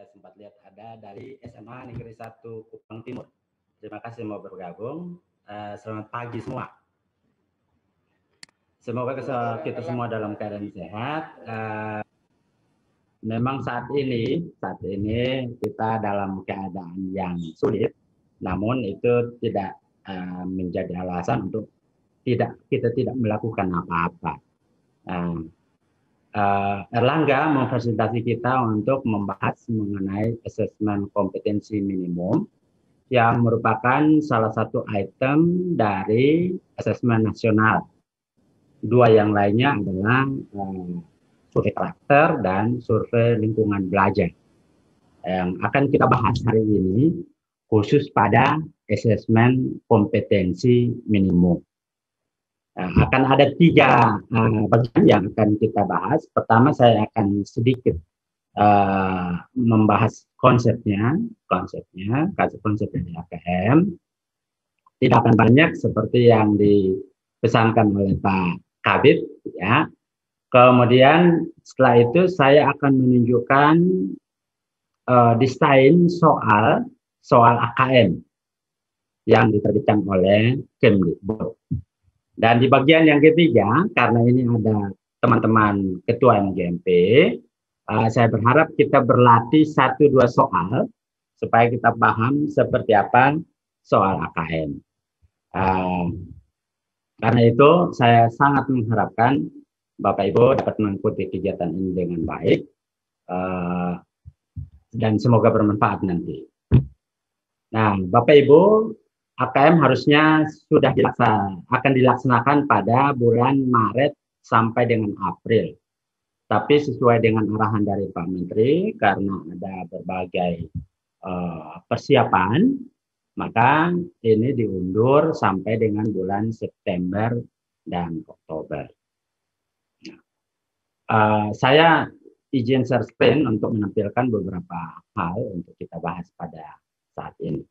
saya sempat lihat ada dari SMA Negeri 1 Kupang Timur. Terima kasih mau bergabung. Selamat pagi semua. Semoga kita semua dalam keadaan sehat. Memang saat ini kita dalam keadaan yang sulit, namun itu tidak menjadi alasan untuk kita tidak melakukan apa-apa. Erlangga memfasilitasi kita untuk membahas mengenai asesmen kompetensi minimum yang merupakan salah satu item dari asesmen nasional. Dua yang lainnya adalah survei karakter dan survei lingkungan belajar. Yang akan kita bahas hari ini khusus pada asesmen kompetensi minimum. Akan ada 3 bagian yang akan kita bahas. Pertama, saya akan sedikit membahas konsep dari AKM. Tidak akan banyak seperti yang dipesankan oleh Pak Kabid, ya. Kemudian setelah itu saya akan menunjukkan desain soal AKM yang diterbitkan oleh Kemdikbud. Dan di bagian yang ketiga, karena ini ada teman-teman ketua MGMP, saya berharap kita berlatih 1-2 soal supaya kita paham seperti apa soal AKM. Karena itu saya sangat mengharapkan Bapak Ibu dapat mengikuti kegiatan ini dengan baik dan semoga bermanfaat nanti. Nah, Bapak Ibu, AKM harusnya sudah akan dilaksanakan pada bulan Maret sampai dengan April. Tapi sesuai dengan arahan dari Pak Menteri, karena ada berbagai persiapan, maka ini diundur sampai dengan bulan September dan Oktober. Saya izin share screen untuk menampilkan beberapa hal untuk kita bahas pada saat ini.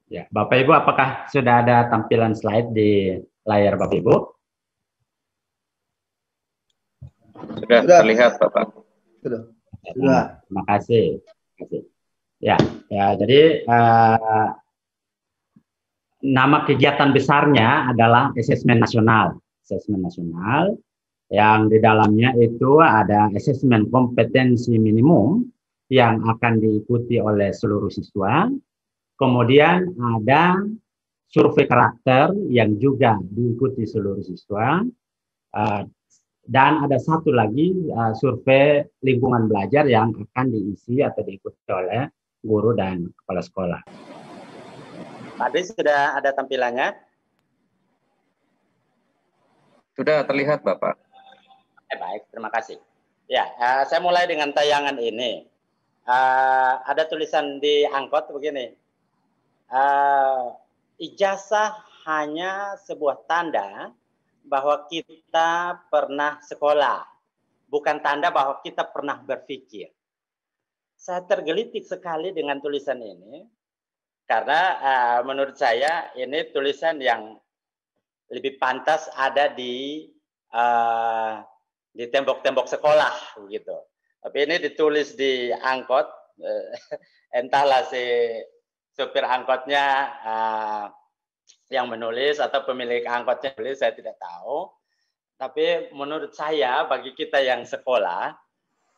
Ya, Bapak Ibu, apakah sudah ada tampilan slide di layar Bapak Ibu? Sudah terlihat, Bapak. Sudah. Terima kasih. Ya, jadi nama kegiatan besarnya adalah asesmen nasional. Asesmen nasional yang di dalamnya itu ada asesmen kompetensi minimum yang akan diikuti oleh seluruh siswa. Kemudian ada survei karakter yang juga diikuti seluruh siswa. Dan ada satu lagi survei lingkungan belajar yang akan diisi atau diikuti oleh guru dan kepala sekolah. Tadi sudah ada tampilannya? Sudah terlihat, Bapak. Baik, terima kasih. Ya, saya mulai dengan tayangan ini. Ada tulisan di angkot begini. Ijazah hanya sebuah tanda bahwa kita pernah sekolah, bukan tanda bahwa kita pernah berpikir. Saya tergelitik sekali dengan tulisan ini, karena menurut saya ini tulisan yang lebih pantas ada di tembok-tembok sekolah, begitu. Tapi ini ditulis di angkot, entahlah si supir angkotnya yang menulis atau pemilik angkotnya menulis, saya tidak tahu. Tapi menurut saya bagi kita yang sekolah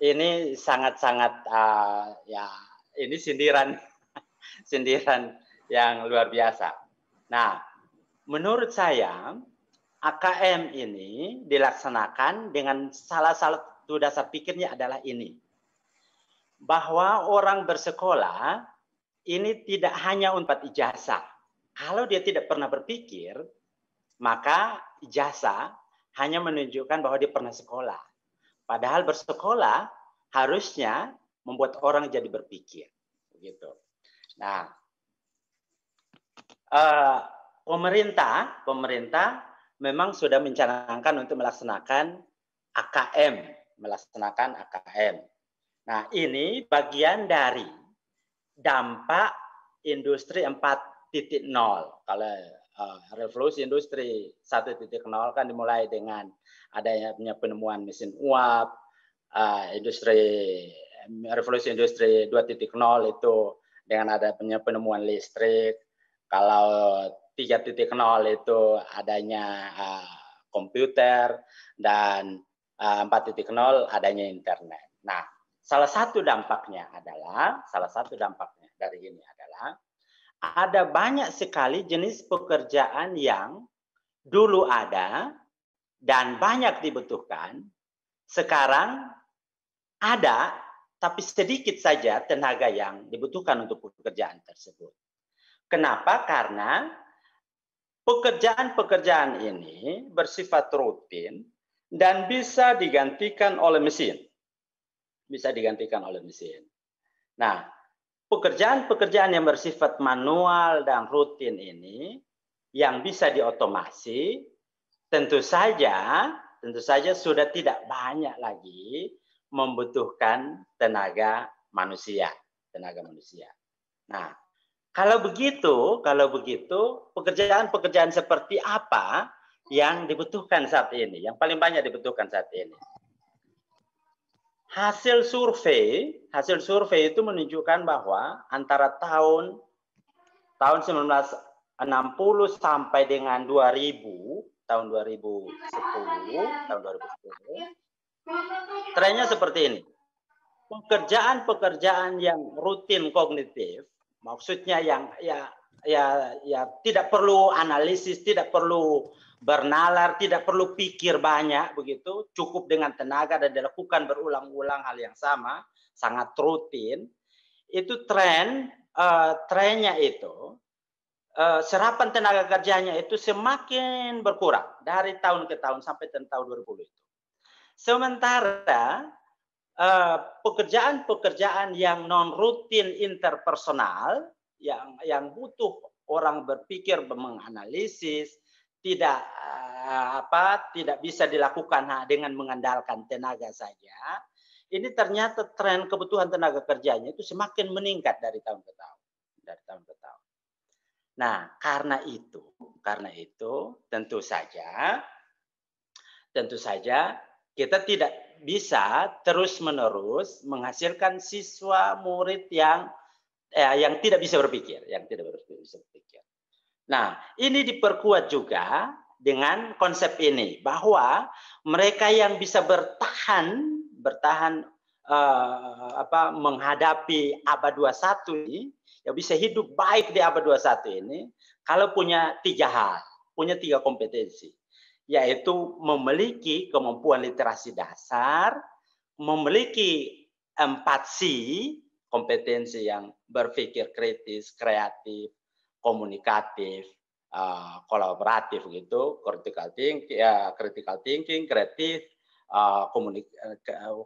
ini sangat-sangat ya ini sindiran yang luar biasa. Nah, menurut saya AKM ini dilaksanakan dengan salah satu dasar pikirnya adalah ini. Bahwa orang bersekolah ini tidak hanya untuk ijazah. Kalau dia tidak pernah berpikir, maka ijazah hanya menunjukkan bahwa dia pernah sekolah. Padahal bersekolah harusnya membuat orang jadi berpikir, begitu. Nah, pemerintah memang sudah mencanangkan untuk melaksanakan AKM. Nah, ini bagian dari dampak industri 4.0. Kalau revolusi industri 1.0 kan dimulai dengan adanya penemuan mesin uap, revolusi industri 2.0 itu dengan adanya penemuan listrik. Kalau 3.0 itu adanya komputer, dan 4.0 adanya internet. Nah, salah satu dampaknya dari ini adalah ada banyak sekali jenis pekerjaan yang dulu ada dan banyak dibutuhkan, sekarang ada tapi sedikit saja tenaga yang dibutuhkan untuk pekerjaan tersebut. Kenapa? Karena pekerjaan-pekerjaan ini bersifat rutin dan bisa digantikan oleh mesin. Nah, pekerjaan-pekerjaan yang bersifat manual dan rutin ini yang bisa diotomasi, tentu saja sudah tidak banyak lagi membutuhkan tenaga manusia. Nah, kalau begitu, pekerjaan-pekerjaan seperti apa yang dibutuhkan saat ini, yang paling banyak dibutuhkan saat ini? Hasil survei itu menunjukkan bahwa antara tahun 1960 sampai dengan 2010, trennya seperti ini. Pekerjaan-pekerjaan yang rutin kognitif, maksudnya yang tidak perlu analisis, tidak perlu bernalar, tidak perlu pikir banyak, begitu, cukup dengan tenaga dan dilakukan berulang-ulang hal yang sama, sangat rutin. Itu trennya itu serapan tenaga kerjanya itu semakin berkurang dari tahun ke tahun sampai tahun 2010 itu. Sementara pekerjaan-pekerjaan yang non rutin interpersonal yang butuh orang berpikir, menganalisis, tidak bisa dilakukan dengan mengandalkan tenaga saja. Ini ternyata tren kebutuhan tenaga kerjanya itu semakin meningkat dari tahun ke tahun. Nah, karena itu tentu saja kita tidak bisa terus-menerus menghasilkan siswa murid yang tidak bisa berpikir, Nah, ini diperkuat juga dengan konsep ini, bahwa mereka yang bisa bertahan menghadapi abad 21 ini, yang bisa hidup baik di abad 21 ini, kalau punya 3 hal, punya 3 kompetensi, yaitu memiliki kemampuan literasi dasar, memiliki 4C, kompetensi yang berpikir kritis, kreatif, komunikatif, kolaboratif gitu, critical thinking, kreatif,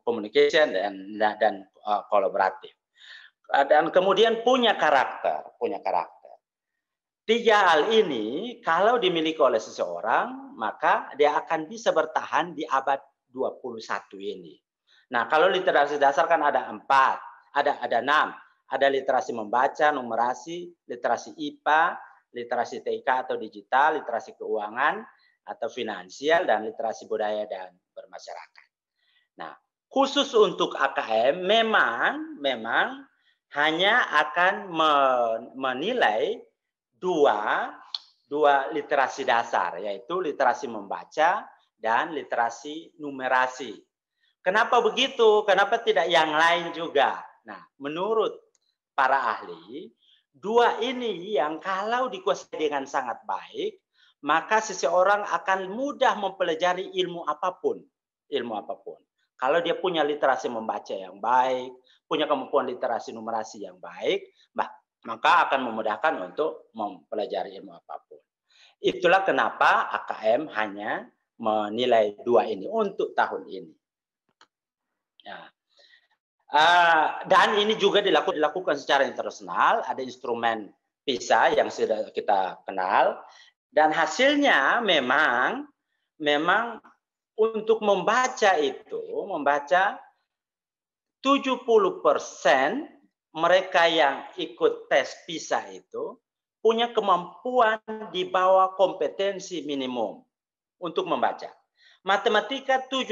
communication dan kolaboratif. Dan kemudian punya karakter. 3 hal ini kalau dimiliki oleh seseorang, maka dia akan bisa bertahan di abad 21 ini. Nah, kalau literasi dasar kan ada 4, ada 6. Ada literasi membaca, numerasi, literasi IPA, literasi TIK atau digital, literasi keuangan atau finansial, dan literasi budaya dan bermasyarakat. Nah, khusus untuk AKM memang hanya akan menilai dua literasi dasar, yaitu literasi membaca dan literasi numerasi. Kenapa begitu? Kenapa tidak yang lain juga? Nah, menurut para ahli, 2 ini yang kalau dikuasai dengan sangat baik, maka seseorang akan mudah mempelajari ilmu apapun. Kalau dia punya literasi membaca yang baik, punya kemampuan literasi numerasi yang baik, maka akan memudahkan untuk mempelajari ilmu apapun. Itulah kenapa AKM hanya menilai 2 ini untuk tahun ini. Nah, Dan ini juga dilakukan secara internasional, ada instrumen PISA yang sudah kita kenal, dan hasilnya memang untuk membaca 70% mereka yang ikut tes PISA itu punya kemampuan di bawah kompetensi minimum untuk membaca. Matematika 71%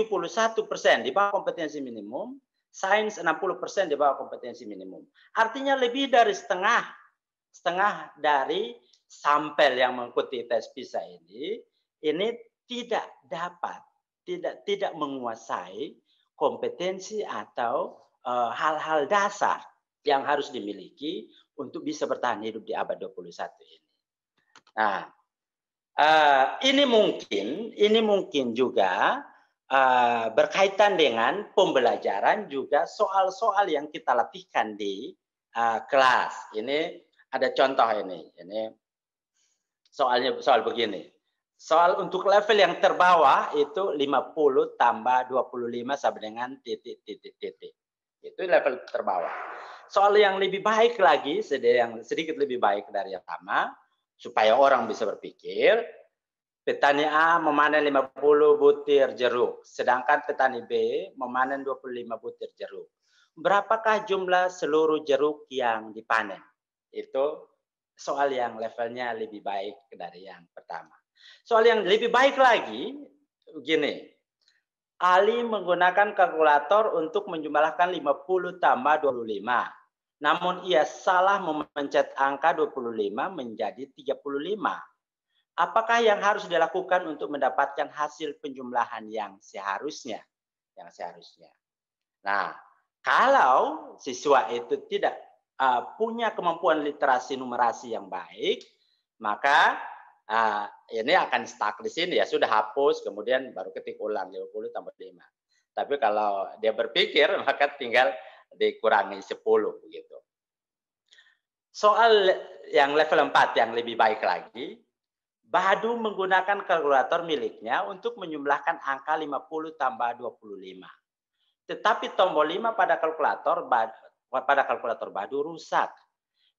di bawah kompetensi minimum, sains 60% di bawah kompetensi minimum. Artinya lebih dari setengah dari sampel yang mengikuti tes PISA ini tidak menguasai kompetensi atau hal-hal dasar yang harus dimiliki untuk bisa bertahan hidup di abad 21 ini. Nah, ini mungkin juga berkaitan dengan pembelajaran juga soal-soal yang kita latihkan di kelas. Ini ada contoh ini soal begini. Soal untuk level yang terbawah itu 50 tambah 25 sama dengan titik. Itu level terbawah. Soal yang lebih baik lagi, yang sedikit lebih baik dari yang pertama, supaya orang bisa berpikir, petani A memanen 50 butir jeruk, sedangkan petani B memanen 25 butir jeruk. Berapakah jumlah seluruh jeruk yang dipanen? Itu soal yang levelnya lebih baik dari yang pertama. Soal yang lebih baik lagi, begini. Ali menggunakan kalkulator untuk menjumlahkan 50 tambah 25. Namun ia salah memencet angka 25 menjadi 35. Apakah yang harus dilakukan untuk mendapatkan hasil penjumlahan yang seharusnya? Nah, kalau siswa itu tidak punya kemampuan literasi numerasi yang baik, maka ini akan stuck di sini, ya sudah hapus, kemudian baru ketik ulang 50 tambah 5. Tapi kalau dia berpikir, maka tinggal dikurangi 10 begitu. Soal yang level 4 yang lebih baik lagi, Badu menggunakan kalkulator miliknya untuk menjumlahkan angka 50 tambah 25. Tetapi tombol 5 pada kalkulator Badu rusak.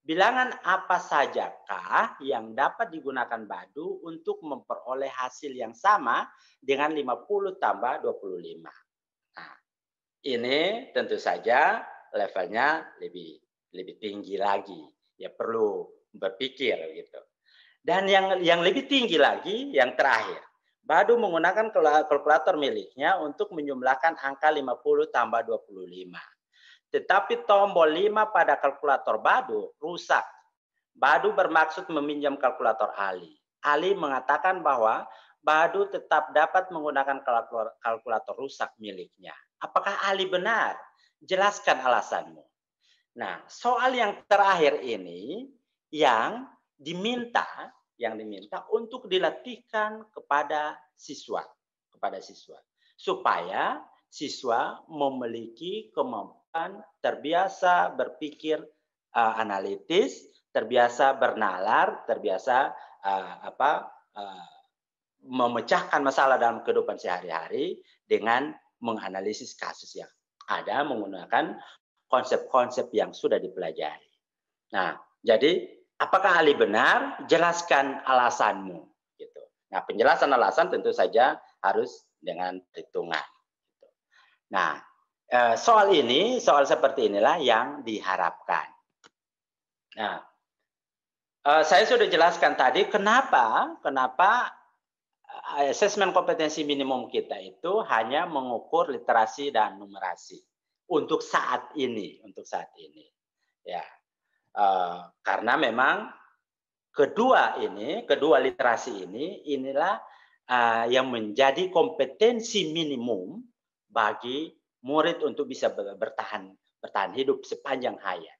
Bilangan apa sajakah yang dapat digunakan Badu untuk memperoleh hasil yang sama dengan 50 tambah 25? Nah, ini tentu saja levelnya lebih tinggi lagi. Ya perlu berpikir gitu. Dan yang lebih tinggi lagi, yang terakhir, Badu menggunakan kalkulator miliknya untuk menjumlahkan angka 50 tambah 25. Tetapi tombol 5 pada kalkulator Badu rusak. Badu bermaksud meminjam kalkulator Ali. Ali mengatakan bahwa Badu tetap dapat menggunakan kalkulator rusak miliknya. Apakah Ali benar? Jelaskan alasanmu. Nah, soal yang terakhir ini yang diminta untuk dilatihkan kepada siswa, supaya siswa memiliki kemampuan terbiasa berpikir analitis, terbiasa bernalar, terbiasa memecahkan masalah dalam kehidupan sehari-hari dengan menganalisis kasus yang ada menggunakan konsep-konsep yang sudah dipelajari. Nah, jadi apakah Ali benar? Jelaskan alasanmu. Gitu. Nah, penjelasan alasan tentu saja harus dengan perhitungan. Gitu. Nah, soal seperti inilah yang diharapkan. Nah, saya sudah jelaskan tadi kenapa asesmen kompetensi minimum kita itu hanya mengukur literasi dan numerasi untuk saat ini, ya. Karena memang kedua literasi inilah yang menjadi kompetensi minimum bagi murid untuk bisa bertahan hidup sepanjang hayat,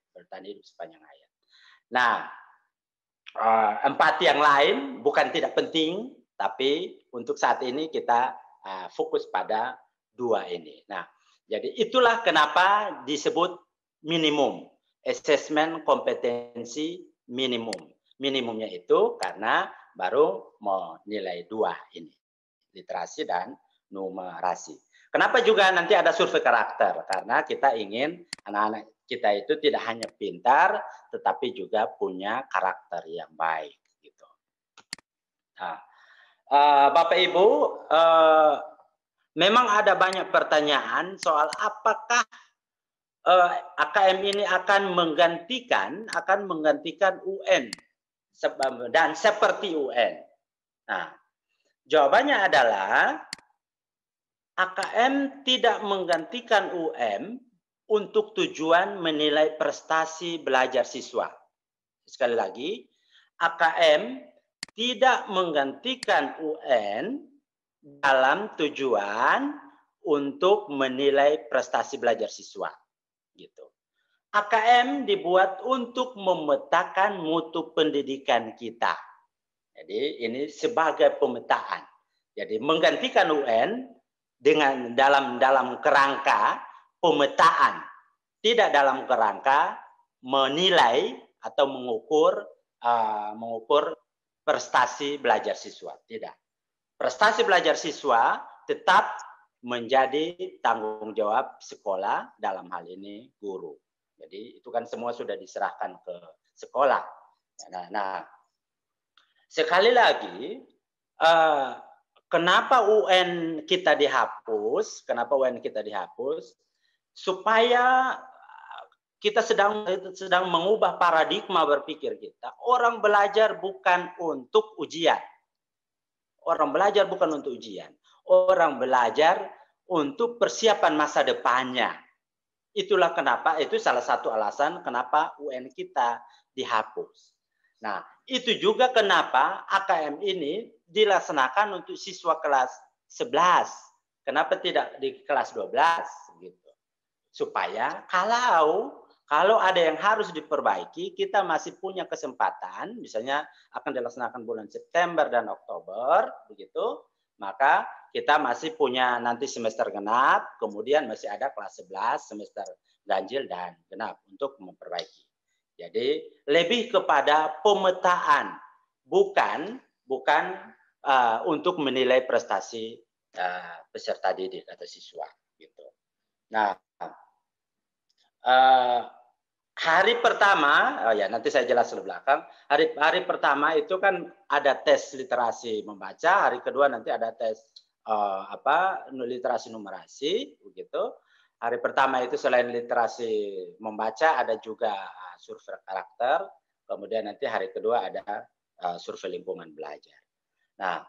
Nah, 4 yang lain bukan tidak penting, tapi untuk saat ini kita fokus pada 2 ini. Nah, jadi itulah kenapa disebut minimum. Asesmen kompetensi minimum. Minimumnya itu karena baru mau nilai 2 ini. Literasi dan numerasi. Kenapa juga nanti ada survei karakter? Karena kita ingin anak-anak kita itu tidak hanya pintar, tetapi juga punya karakter yang baik. Gitu. Nah, Bapak Ibu, memang ada banyak pertanyaan soal apakah AKM ini akan menggantikan UN dan seperti UN. Nah, jawabannya adalah AKM tidak menggantikan UN untuk tujuan menilai prestasi belajar siswa. Sekali lagi, AKM tidak menggantikan UN dalam tujuan untuk menilai prestasi belajar siswa. Gitu. AKM dibuat untuk memetakan mutu pendidikan kita. Jadi ini sebagai pemetaan. Jadi menggantikan UN dengan dalam kerangka pemetaan, tidak dalam kerangka menilai atau mengukur prestasi belajar siswa, tidak. Prestasi belajar siswa tetap menjadi tanggung jawab sekolah, dalam hal ini guru. Jadi itu kan semua sudah diserahkan ke sekolah. Nah sekali lagi, kenapa UN kita dihapus? Kenapa UN kita dihapus? Supaya kita sedang mengubah paradigma berpikir kita. Orang belajar bukan untuk ujian. Orang belajar bukan untuk ujian. Orang belajar untuk persiapan masa depannya. Itulah kenapa, itu salah satu alasan kenapa UN kita dihapus. Nah, itu juga kenapa AKM ini dilaksanakan untuk siswa kelas 11. Kenapa tidak di kelas 12 gitu. Supaya kalau ada yang harus diperbaiki, kita masih punya kesempatan, misalnya akan dilaksanakan bulan September dan Oktober, begitu, maka kita masih punya nanti semester genap, kemudian masih ada kelas 11, semester ganjil dan genap untuk memperbaiki. Jadi lebih kepada pemetaan, bukan untuk menilai prestasi peserta didik atau siswa. Gitu. Nah, hari pertama, nanti saya jelas di belakang. Hari pertama itu kan ada tes literasi membaca, hari kedua nanti ada tes literasi numerasi, begitu. Hari pertama itu selain literasi membaca ada juga survei karakter, kemudian nanti hari kedua ada survei lingkungan belajar. Nah,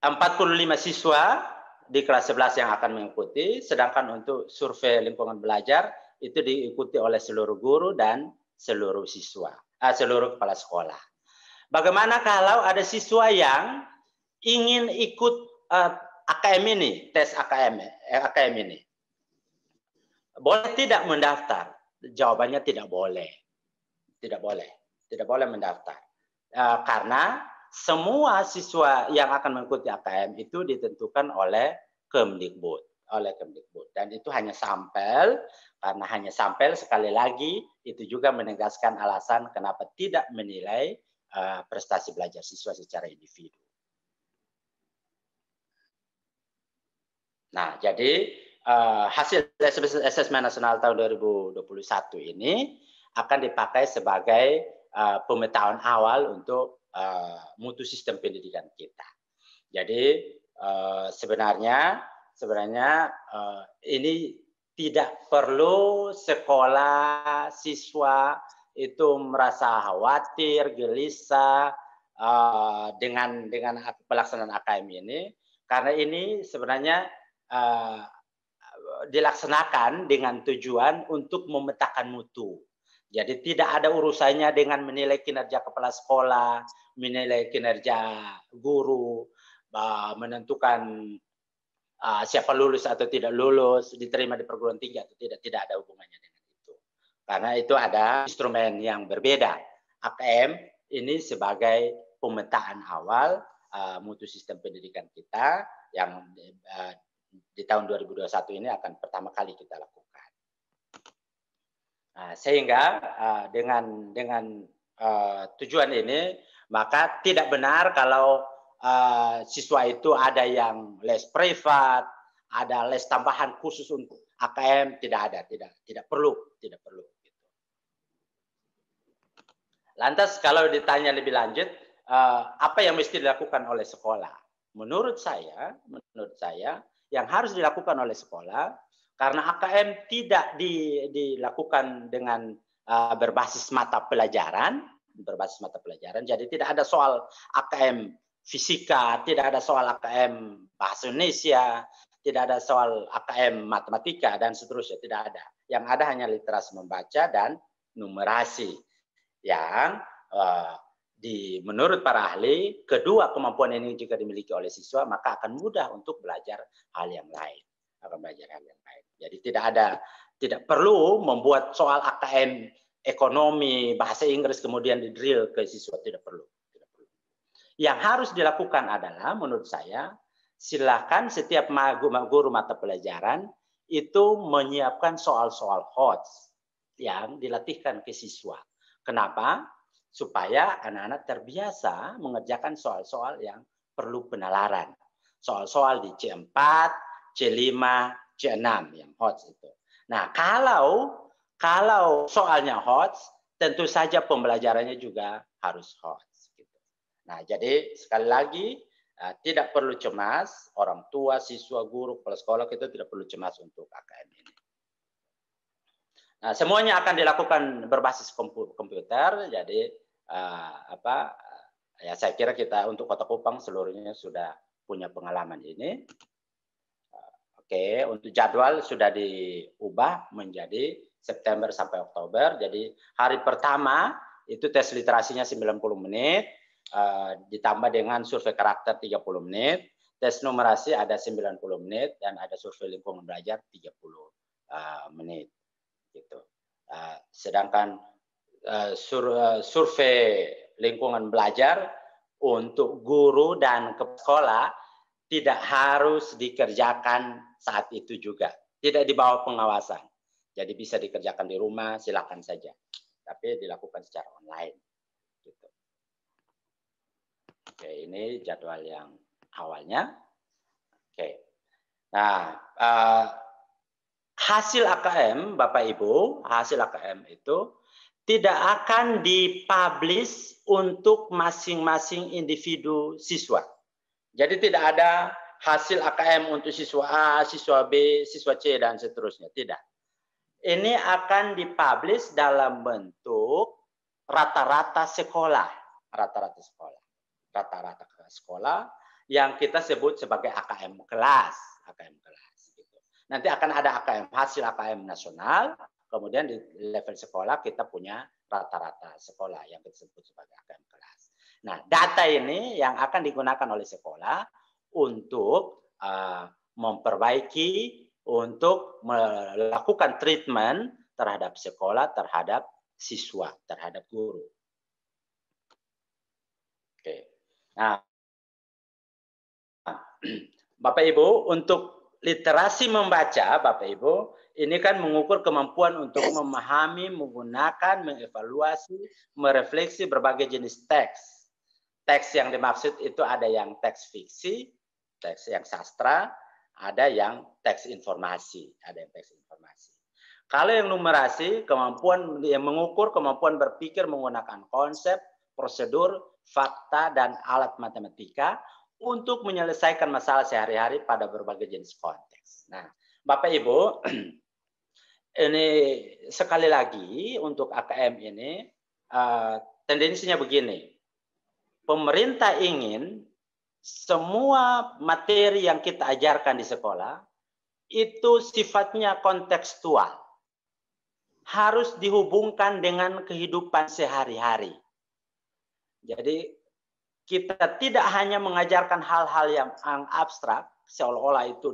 45 siswa di kelas 11 yang akan mengikuti, sedangkan untuk survei lingkungan belajar itu diikuti oleh seluruh guru dan seluruh siswa, seluruh kepala sekolah. Bagaimana kalau ada siswa yang ingin ikut AKM ini, tes AKM ini? Boleh tidak mendaftar? Jawabannya tidak boleh. Tidak boleh mendaftar. Karena semua siswa yang akan mengikuti AKM itu ditentukan oleh Kemdikbud. Dan itu hanya sampel, karena hanya sampel, sekali lagi, itu juga menegaskan alasan kenapa tidak menilai prestasi belajar siswa secara individu. Nah, jadi hasil asesmen nasional tahun 2021 ini akan dipakai sebagai pemetaan awal untuk mutu sistem pendidikan kita. Jadi sebenarnya ini tidak perlu sekolah, siswa itu merasa khawatir, gelisah dengan pelaksanaan AKM ini, karena ini sebenarnya dilaksanakan dengan tujuan untuk memetakan mutu. Jadi tidak ada urusannya dengan menilai kinerja kepala sekolah, menilai kinerja guru, menentukan siapa lulus atau tidak lulus, diterima di perguruan tinggi atau tidak ada hubungannya dengan itu. Karena itu ada instrumen yang berbeda. AKM ini sebagai pemetaan awal mutu sistem pendidikan kita yang di tahun 2021 ini akan pertama kali kita lakukan. Sehingga dengan tujuan ini, maka tidak benar kalau siswa itu ada yang les privat, ada les tambahan khusus untuk AKM, tidak ada, tidak perlu. Lantas kalau ditanya lebih lanjut, apa yang mesti dilakukan oleh sekolah? Menurut saya yang harus dilakukan oleh sekolah, karena AKM tidak dilakukan dengan berbasis mata pelajaran, jadi tidak ada soal AKM fisika, tidak ada soal AKM bahasa Indonesia, tidak ada soal AKM matematika dan seterusnya, tidak ada. Yang ada hanya literasi membaca dan numerasi. Yang menurut para ahli, kedua kemampuan ini jika dimiliki oleh siswa, maka akan mudah untuk belajar hal yang lain. Jadi tidak perlu membuat soal AKM ekonomi, bahasa Inggris kemudian di drill ke siswa, tidak perlu. Yang harus dilakukan adalah menurut saya, silakan setiap guru mata pelajaran itu menyiapkan soal-soal HOTS yang dilatihkan ke siswa. Kenapa? Supaya anak-anak terbiasa mengerjakan soal-soal yang perlu penalaran. Soal-soal di C4, C5, C6 yang HOTS itu. Nah, kalau soalnya HOTS, tentu saja pembelajarannya juga harus HOTS. Gitu. Nah, jadi sekali lagi, tidak perlu cemas, orang tua, siswa, guru, kepala sekolah kita tidak perlu cemas untuk AKM ini. Nah, semuanya akan dilakukan berbasis komputer, jadi ya saya kira kita untuk Kota Kupang seluruhnya sudah punya pengalaman ini. Oke, untuk jadwal sudah diubah menjadi September sampai Oktober. Jadi hari pertama itu tes literasinya 90 menit, ditambah dengan survei karakter 30 menit, tes numerasi ada 90 menit, dan ada survei lingkungan belajar 30 menit. Gitu. Sedangkan survei lingkungan belajar untuk guru dan kepala sekolah tidak harus dikerjakan saat itu juga. Tidak di bawah pengawasan. Jadi bisa dikerjakan di rumah, silakan saja. Tapi dilakukan secara online. Gitu. Oke, ini jadwal yang awalnya. Oke. Nah, hasil AKM, Bapak Ibu, hasil AKM itu tidak akan dipublish untuk masing-masing individu siswa. Jadi tidak ada hasil AKM untuk siswa A, siswa B, siswa C, dan seterusnya. Tidak. Ini akan dipublish dalam bentuk rata-rata sekolah. Rata-rata sekolah yang kita sebut sebagai AKM kelas. Nanti akan ada AKM, hasil AKM nasional, kemudian di level sekolah kita punya rata-rata sekolah yang kita sebut sebagai AKM kelas. Nah, data ini yang akan digunakan oleh sekolah untuk memperbaiki, untuk melakukan treatment terhadap sekolah, terhadap siswa, terhadap guru. Oke. Nah, Bapak Ibu, untuk literasi membaca, Bapak Ibu, ini kan mengukur kemampuan untuk memahami, menggunakan, mengevaluasi, merefleksi berbagai jenis teks. Teks yang dimaksud itu ada yang teks fiksi, teks yang sastra, ada yang teks informasi, Kalau yang numerasi, kemampuan yang mengukur kemampuan berpikir menggunakan konsep, prosedur, fakta, dan alat matematika untuk menyelesaikan masalah sehari-hari pada berbagai jenis konteks. Nah, Bapak Ibu, ini sekali lagi untuk AKM ini tendensinya begini. Pemerintah ingin semua materi yang kita ajarkan di sekolah itu sifatnya kontekstual. Harus dihubungkan dengan kehidupan sehari-hari. Jadi kita tidak hanya mengajarkan hal-hal yang abstrak, seolah-olah itu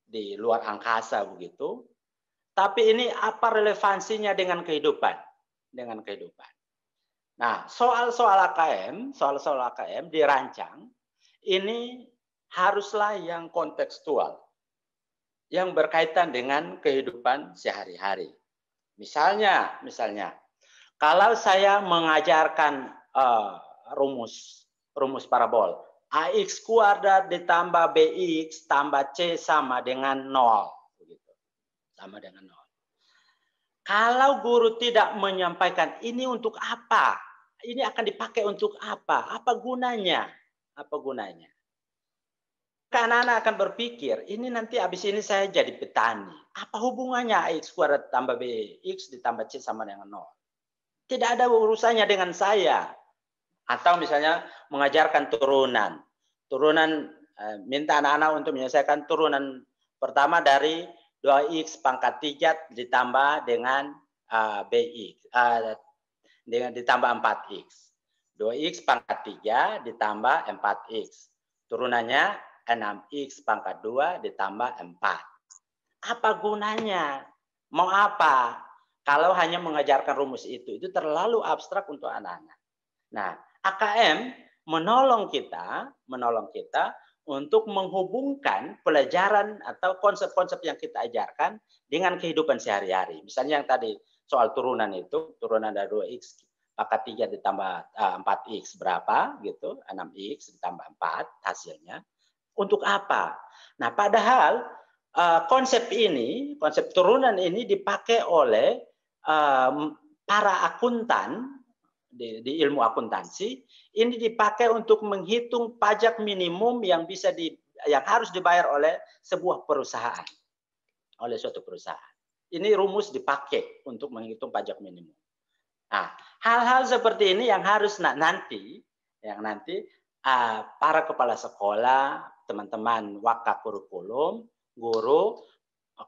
di luar angkasa begitu. Tapi ini apa relevansinya dengan kehidupan? Nah, soal-soal AKM dirancang ini haruslah yang kontekstual, yang berkaitan dengan kehidupan sehari-hari. Misalnya, kalau saya mengajarkan rumus rumus parabol. AX kuadrat ditambah BX tambah C sama dengan 0. Begitu. Sama dengan 0. Kalau guru tidak menyampaikan ini untuk apa? Ini akan dipakai untuk apa? Apa gunanya? Apa gunanya? Anak-anak akan berpikir, ini nanti habis ini saya jadi petani. Apa hubungannya AX kuadrat tambah BX ditambah C sama dengan 0? Tidak ada urusannya dengan saya. Atau misalnya mengajarkan turunan. Turunan, minta anak-anak untuk menyelesaikan turunan pertama dari 2X pangkat 3 ditambah dengan BX. Dengan ditambah 4X. 2X pangkat 3 ditambah 4X. Turunannya 6X pangkat 2 ditambah 4. Apa gunanya? Mau apa? Kalau hanya mengajarkan rumus itu terlalu abstrak untuk anak-anak. Nah, AKM menolong kita untuk menghubungkan pelajaran atau konsep-konsep yang kita ajarkan dengan kehidupan sehari-hari. Misalnya yang tadi soal turunan itu, turunan dari 2X pangkat 3 ditambah 4X berapa gitu, 6X ditambah 4 hasilnya. Untuk apa? Nah, padahal konsep turunan ini dipakai oleh para akuntan di ilmu akuntansi. Ini dipakai untuk menghitung pajak minimum yang harus dibayar oleh sebuah perusahaan, oleh suatu perusahaan. Ini rumus dipakai untuk menghitung pajak minimum. Nah, hal-hal seperti ini yang harus nanti para kepala sekolah, teman-teman wakaf kurikulum, guru,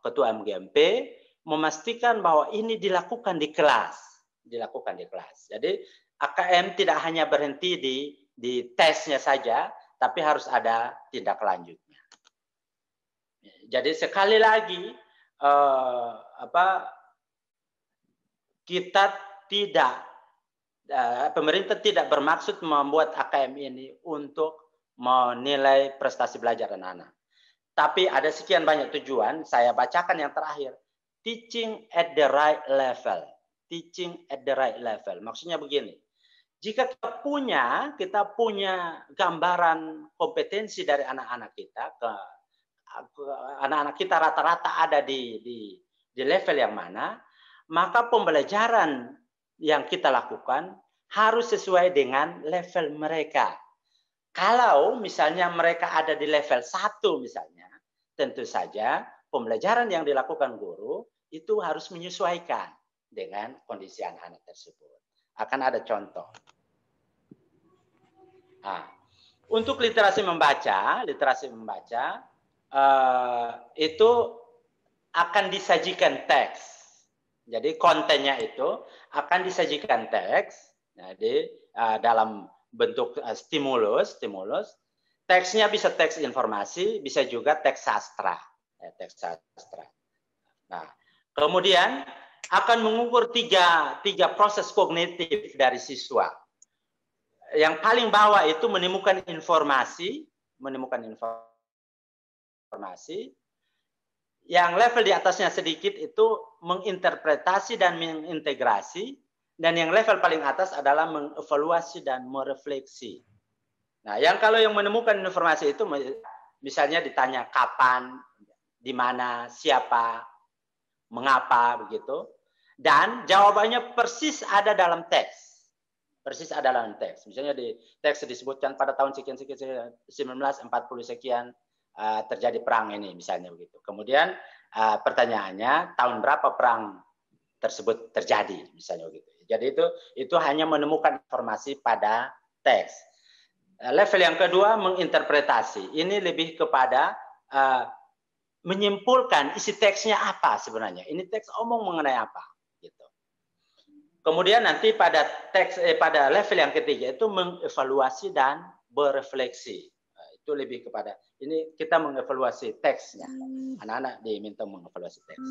ketua MGMP memastikan bahwa ini dilakukan di kelas. Jadi AKM tidak hanya berhenti di tesnya saja, tapi harus ada tindak lanjutnya. Jadi sekali lagi pemerintah tidak bermaksud membuat AKM ini untuk menilai prestasi belajar anak-anak. Tapi ada sekian banyak tujuan. Saya bacakan yang terakhir. Teaching at the right level. Teaching at the right level. Maksudnya begini. Jika kita punya gambaran kompetensi dari anak-anak kita, anak-anak kita rata-rata ada di level yang mana, maka pembelajaran yang kita lakukan harus sesuai dengan level mereka. Kalau misalnya mereka ada di level 1 misalnya, tentu saja pembelajaran yang dilakukan guru itu harus menyesuaikan dengan kondisi anak-anak tersebut. Akan ada contoh. Nah, untuk literasi membaca itu akan disajikan teks. Jadi kontennya itu akan disajikan teks. Jadi dalam bentuk stimulus. Teksnya bisa teks informasi, bisa juga teks sastra. Nah, kemudian akan mengukur tiga proses kognitif dari siswa. Yang paling bawah itu menemukan informasi. Yang level di atasnya sedikit itu menginterpretasi dan mengintegrasi. Dan yang level paling atas adalah mengevaluasi dan merefleksi. Nah, kalau yang menemukan informasi itu misalnya ditanya kapan, di mana, siapa, mengapa, begitu. Dan jawabannya persis ada dalam teks. Misalnya di teks disebutkan pada tahun sekian 1940 sekian terjadi perang ini, misalnya begitu. Kemudian pertanyaannya tahun berapa perang tersebut terjadi, misalnya begitu. Jadi itu hanya menemukan informasi pada teks. Level yang kedua menginterpretasi. Ini lebih kepada menyimpulkan isi teksnya apa sebenarnya. Ini teks omong mengenai apa, gitu. Kemudian nanti pada level yang ketiga itu mengevaluasi dan berefleksi. Itu lebih kepada ini kita mengevaluasi teksnya. Anak-anak diminta mengevaluasi teks.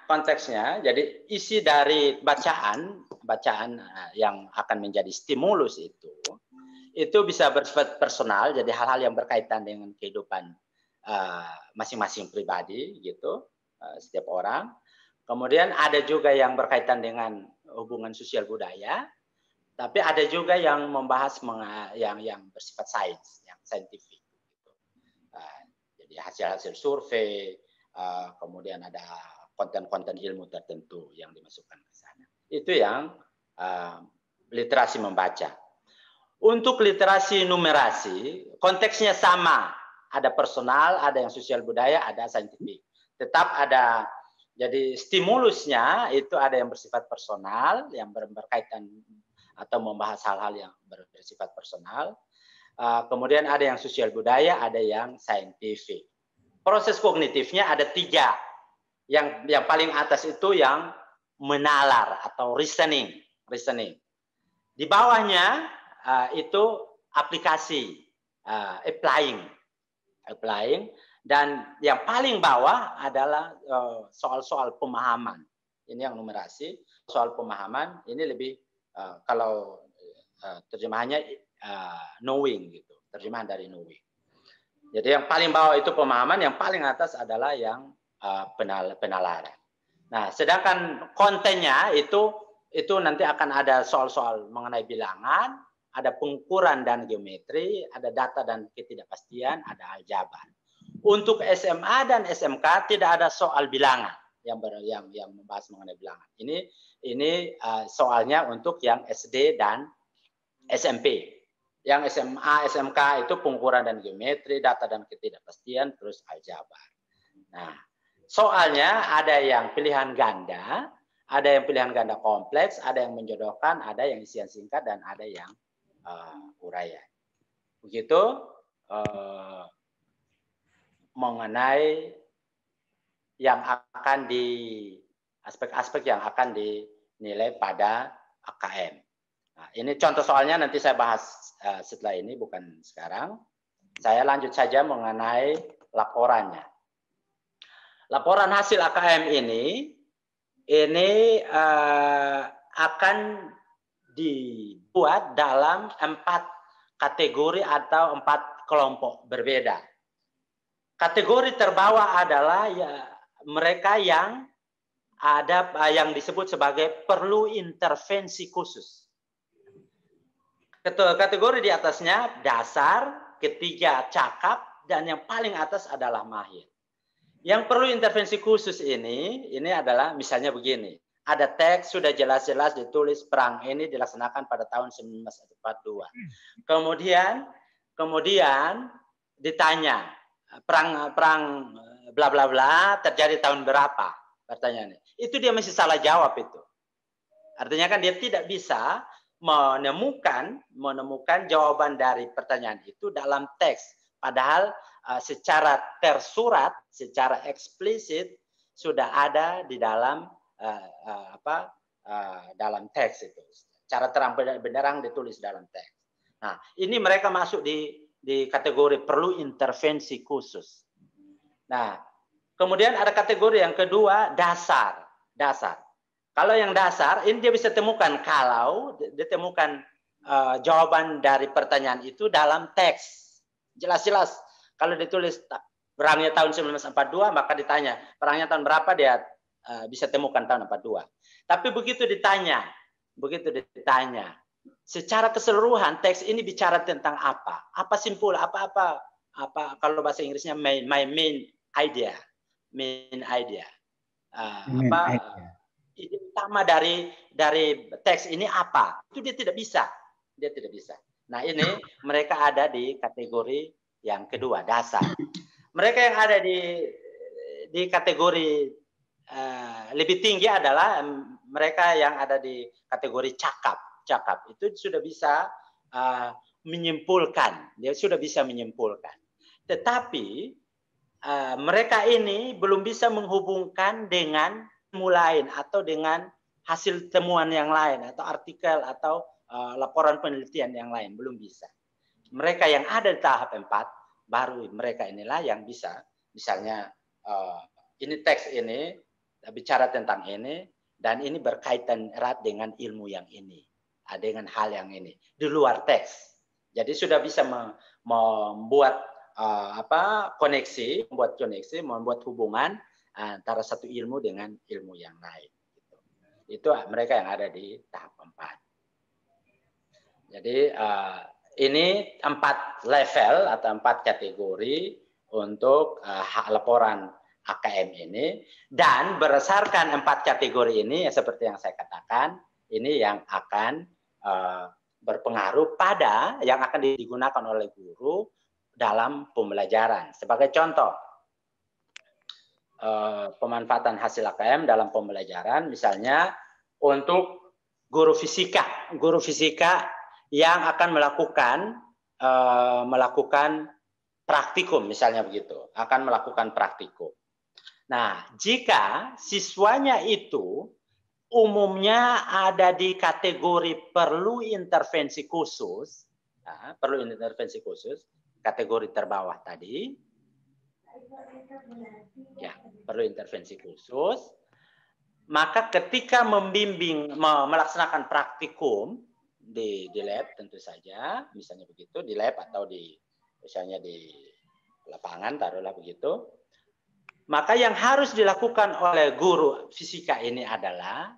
Konteksnya, jadi isi dari bacaan yang akan menjadi stimulus itu bisa bersifat personal, jadi hal-hal yang berkaitan dengan kehidupan masing-masing pribadi, gitu, setiap orang. Kemudian ada juga yang berkaitan dengan hubungan sosial budaya. Tapi ada juga yang membahas yang bersifat sains, yang saintifik. Gitu. Jadi hasil-hasil survei, kemudian ada konten-konten ilmu tertentu yang dimasukkan ke sana. Itu yang literasi membaca. Untuk literasi numerasi, konteksnya sama. Ada personal, ada yang sosial budaya, ada saintifik. Tetap ada, jadi stimulusnya itu ada yang bersifat personal, yang berkaitan atau membahas hal-hal yang bersifat personal. Kemudian ada yang sosial budaya, ada yang saintifik. Proses kognitifnya ada 3. Yang paling atas itu yang menalar atau reasoning. Di bawahnya itu aplikasi, applying. Dan yang paling bawah adalah soal-soal pemahaman. Ini yang numerasi. Soal pemahaman ini lebih kalau terjemahannya knowing gitu, terjemahan dari knowing. Jadi yang paling bawah itu pemahaman, yang paling atas adalah yang penalaran. Nah, sedangkan kontennya itu nanti akan ada soal-soal mengenai bilangan, ada pengukuran dan geometri, ada data dan ketidakpastian, ada aljabar. Untuk SMA dan SMK tidak ada soal bilangan yang membahas mengenai bilangan. Ini soalnya untuk yang SD dan SMP. Yang SMA, SMK itu pengukuran dan geometri, data dan ketidakpastian, terus aljabar. Nah, soalnya ada yang pilihan ganda, ada yang pilihan ganda kompleks, ada yang menjodohkan, ada yang isian singkat, dan ada yang uraian. Begitu mengenai yang akan aspek-aspek yang akan dinilai pada AKM. Nah, ini contoh soalnya nanti saya bahas setelah ini, bukan sekarang. Saya lanjut saja mengenai laporannya. Laporan hasil AKM ini akan dibuat dalam 4 kategori atau 4 kelompok berbeda. Kategori terbawah adalah mereka yang disebut sebagai perlu intervensi khusus. Kategori di atasnya dasar, ketiga cakap, dan yang paling atas adalah mahir. Yang perlu intervensi khusus ini adalah misalnya begini. Ada teks sudah jelas-jelas ditulis perang ini dilaksanakan pada tahun 1942. Kemudian ditanya perang bla bla bla terjadi tahun berapa? Pertanyaannya. Itu dia masih salah jawab itu. Artinya kan dia tidak bisa menemukan jawaban dari pertanyaan itu dalam teks. Padahal secara tersurat, secara eksplisit sudah ada di dalam dalam teks itu. Cara terang benderang ditulis dalam teks. Nah, ini mereka masuk di kategori perlu intervensi khusus. Nah, kemudian ada kategori yang kedua dasar. Kalau yang dasar ini dia bisa temukan kalau ditemukan jawaban dari pertanyaan itu dalam teks. Jelas-jelas kalau ditulis perangnya tahun 1942 maka ditanya perangnya tahun berapa, dia bisa temukan tahun 42. Tapi begitu ditanya secara keseluruhan teks ini bicara tentang apa? Apa simpul? Apa kalau bahasa Inggrisnya my main idea. Ide utama dari teks ini apa? Itu dia tidak bisa. Nah, ini mereka ada di kategori yang kedua, dasar. Mereka yang ada di kategori lebih tinggi adalah mereka yang ada di kategori cakap. Itu sudah bisa menyimpulkan. Dia sudah bisa menyimpulkan. Tetapi mereka ini belum bisa menghubungkan dengan ilmu lain atau dengan hasil temuan yang lain atau artikel atau laporan penelitian yang lain, belum bisa. Mereka yang ada di tahap 4 baru mereka inilah yang bisa, misalnya ini teks ini bicara tentang ini dan ini berkaitan erat dengan ilmu yang ini, dengan hal yang ini di luar teks. Jadi sudah bisa membuat koneksi, membuat hubungan antara satu ilmu dengan ilmu yang lain. Itu mereka yang ada di tahap 4. Jadi ini 4 level atau 4 kategori untuk laporan AKM ini, dan berdasarkan 4 kategori ini seperti yang saya katakan, ini yang akan berpengaruh pada yang akan digunakan oleh guru dalam pembelajaran. Sebagai contoh, pemanfaatan hasil AKM dalam pembelajaran, misalnya untuk guru fisika yang akan melakukan praktikum, misalnya begitu, akan melakukan praktikum. Nah, jika siswanya itu umumnya ada di kategori perlu intervensi khusus, kategori terbawah tadi, ya, perlu intervensi khusus, maka ketika melaksanakan praktikum di lab tentu saja, misalnya begitu, di lab atau misalnya di lapangan, taruhlah begitu, maka yang harus dilakukan oleh guru fisika ini adalah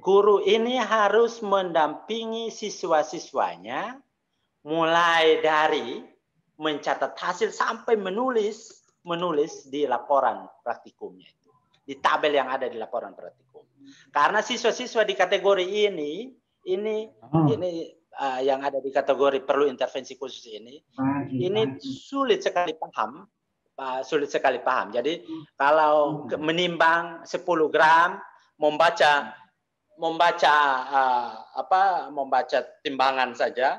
guru ini harus mendampingi siswa-siswanya mulai dari mencatat hasil sampai menulis di laporan praktikumnya itu, di tabel yang ada di laporan praktikum. Karena siswa-siswa di kategori ini yang ada di kategori perlu intervensi khusus ini sulit sekali paham. Jadi kalau menimbang 10 gram, membaca timbangan saja,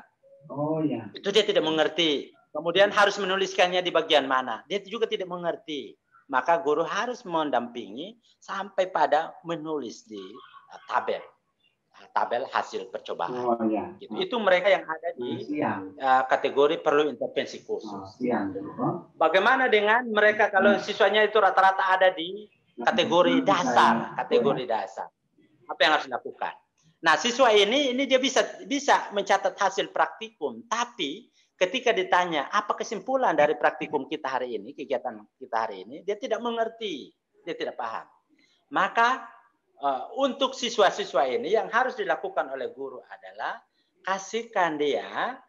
itu dia tidak mengerti. Kemudian harus menuliskannya di bagian mana, dia juga tidak mengerti. Maka guru harus mendampingi sampai pada menulis di tabel hasil percobaan. Gitu. Itu mereka yang ada di kategori perlu intervensi khusus. Bagaimana dengan mereka kalau siswanya itu rata-rata ada di kategori dasar, apa yang harus dilakukan? Nah, siswa ini dia bisa mencatat hasil praktikum, tapi ketika ditanya apa kesimpulan dari praktikum kita hari ini, kegiatan kita hari ini, dia tidak mengerti, dia tidak paham. Maka untuk siswa-siswa ini yang harus dilakukan oleh guru adalah kasihkan dia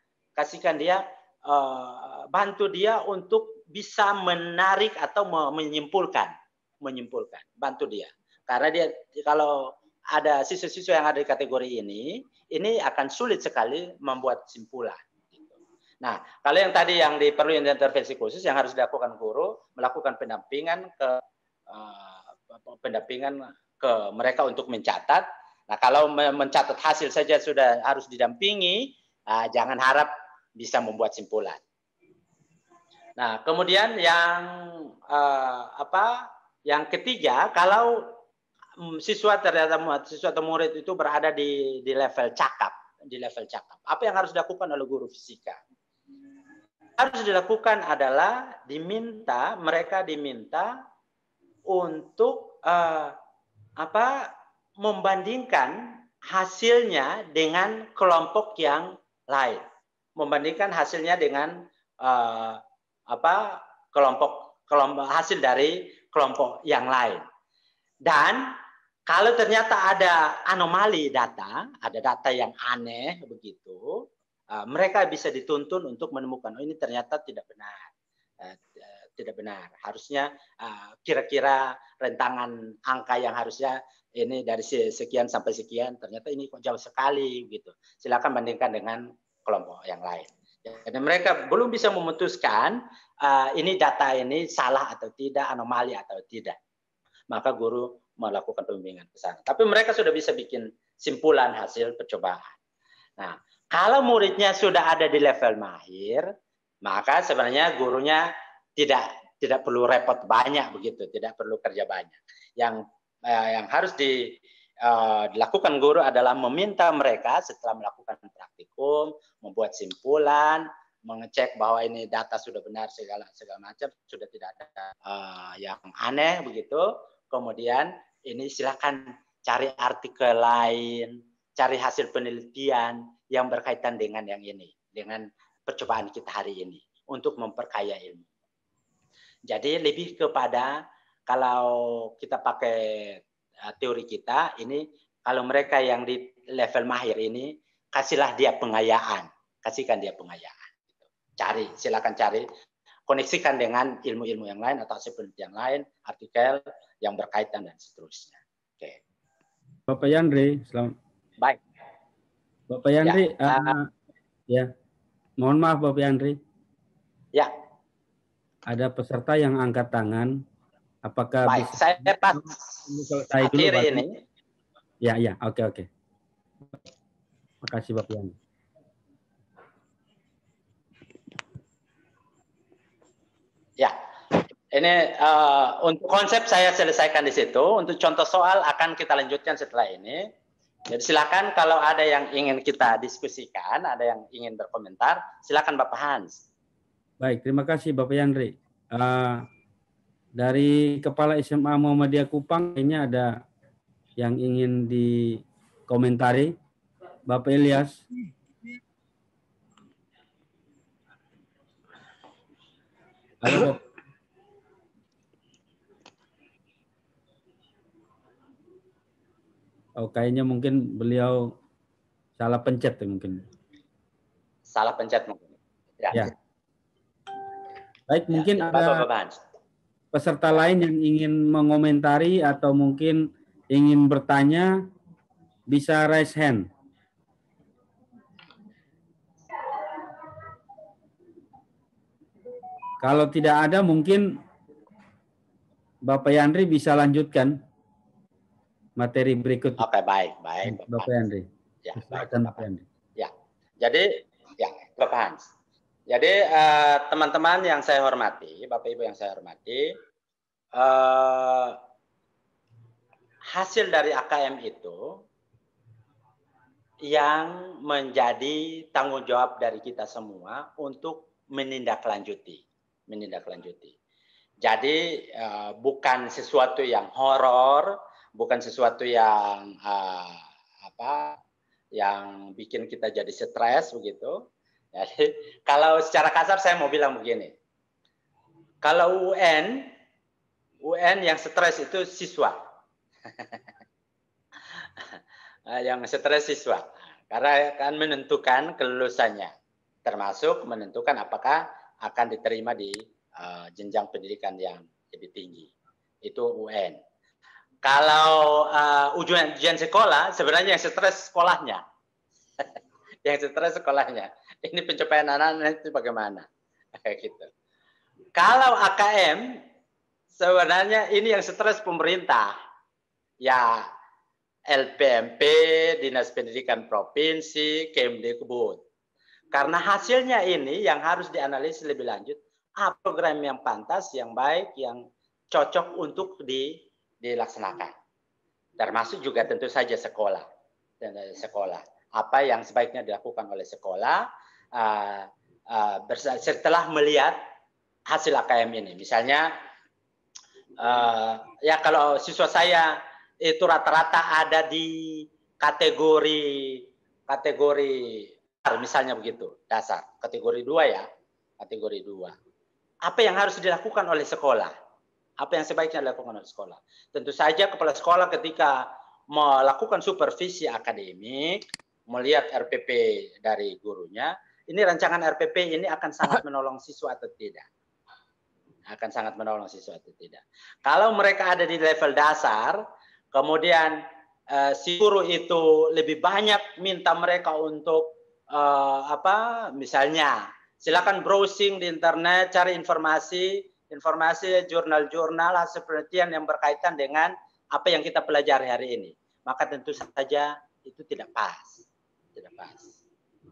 bantu dia untuk bisa menarik atau menyimpulkan, bantu dia. Karena dia kalau ada siswa-siswa yang ada di kategori ini akan sulit sekali membuat simpulan. Nah, kalau yang tadi yang perlu intervensi khusus yang harus dilakukan guru, melakukan pendampingan ke mereka untuk mencatat. Nah, kalau mencatat hasil saja sudah harus didampingi, jangan harap bisa membuat simpulan. Nah, kemudian yang ketiga, kalau siswa atau murid itu berada di level cakap, apa yang harus dilakukan oleh guru fisika? Harus dilakukan adalah mereka diminta untuk membandingkan hasilnya dengan kelompok yang lain, membandingkan hasilnya dengan hasil dari kelompok yang lain. Dan kalau ternyata ada anomali data, ada data yang aneh begitu, mereka bisa dituntun untuk menemukan ini ternyata tidak benar. Harusnya kira-kira rentangan angka yang harusnya ini dari sekian sampai sekian, ternyata ini kok jauh sekali gitu. Silakan bandingkan dengan kelompok yang lain. Jadi mereka belum bisa memutuskan ini data ini salah atau tidak, anomali atau tidak. Maka guru melakukan pembimbingan ke sana. Tapi mereka sudah bisa bikin simpulan hasil percobaan. Nah, kalau muridnya sudah ada di level mahir, maka sebenarnya gurunya tidak perlu repot banyak begitu, tidak perlu kerja banyak. Yang harus dilakukan guru adalah meminta mereka setelah melakukan praktikum, membuat simpulan, mengecek bahwa ini data sudah benar segala macam, sudah tidak ada yang aneh begitu. Kemudian ini silakan cari artikel lain, cari hasil penelitian yang berkaitan dengan yang ini, dengan percobaan kita hari ini untuk memperkaya ilmu. Jadi lebih kepada kalau kita pakai teori kita ini, kalau mereka yang di level mahir ini kasihlah dia pengayaan, kasihkan dia pengayaan. Cari, silakan cari, koneksikan dengan ilmu-ilmu yang lain atau seperti yang lain, artikel yang berkaitan dan seterusnya. Oke. Bapak Yandri, selamat. Baik. Bapak Yandri, ya, mohon maaf Bapak Yandri. Ya. Ada peserta yang angkat tangan. Apakah baik, bisa saya pas akhiri ini. Ya, oke. Makasih Bapak Yandri. Ya, ini untuk konsep saya selesaikan di situ. Untuk contoh soal akan kita lanjutkan setelah ini. Jadi silakan kalau ada yang ingin kita diskusikan, ada yang ingin berkomentar, silakan Bapak Hans. Baik, terima kasih Bapak Yandri. Dari Kepala SMA Muhammadiyah Kupang, ini ada yang ingin dikomentari. Bapak Ilyas. Halo, Bapak. Oh, kayaknya mungkin beliau salah pencet ya mungkin. Salah pencet mungkin. Ya. Baik, mungkin ada Bapak peserta lain yang ingin mengomentari atau mungkin ingin bertanya, bisa raise hand. Kalau tidak ada, mungkin Bapak Yandri bisa lanjutkan materi berikut. Oke, baik. Bapak Yandri. Ya, silakan Bapak Yandri. Ya, jadi ya Bapak Hans. Jadi teman-teman yang saya hormati, Bapak Ibu yang saya hormati, hasil dari AKM itu yang menjadi tanggung jawab dari kita semua untuk menindaklanjuti. Jadi bukan sesuatu yang horor, bukan sesuatu yang yang bikin kita jadi stres begitu. Jadi kalau secara kasar saya mau bilang begini. Kalau UN yang stres itu siswa. Yang stres siswa. Karena akan menentukan kelulusannya. Termasuk menentukan apakah akan diterima di jenjang pendidikan yang lebih tinggi. Itu UN. Kalau ujian sekolah, sebenarnya yang stres sekolahnya. Yang stres sekolahnya. Ini pencapaian anak-anak itu bagaimana? Gitu. Kalau AKM, sebenarnya ini yang stres pemerintah. Ya, LPMP, Dinas Pendidikan Provinsi, Kemdikbud. Karena hasilnya ini yang harus dianalisis lebih lanjut, apa program yang pantas, yang baik, yang cocok untuk dilaksanakan. Termasuk juga tentu saja sekolah. Apa yang sebaiknya dilakukan oleh sekolah setelah melihat hasil AKM ini. Misalnya, ya kalau siswa saya itu rata-rata ada di kategori misalnya begitu, dasar. Kategori 2 ya, kategori 2. Apa yang harus dilakukan oleh sekolah? Apa yang sebaiknya dilakukan oleh sekolah? Tentu saja kepala sekolah ketika melakukan supervisi akademik, melihat RPP dari gurunya, ini rancangan RPP ini akan sangat menolong siswa atau tidak? Akan sangat menolong siswa atau tidak? Kalau mereka ada di level dasar, kemudian si guru itu lebih banyak minta mereka untuk misalnya silakan browsing di internet, cari informasi jurnal-jurnal hasil penelitian yang berkaitan dengan apa yang kita pelajari hari ini. Maka tentu saja itu tidak pas.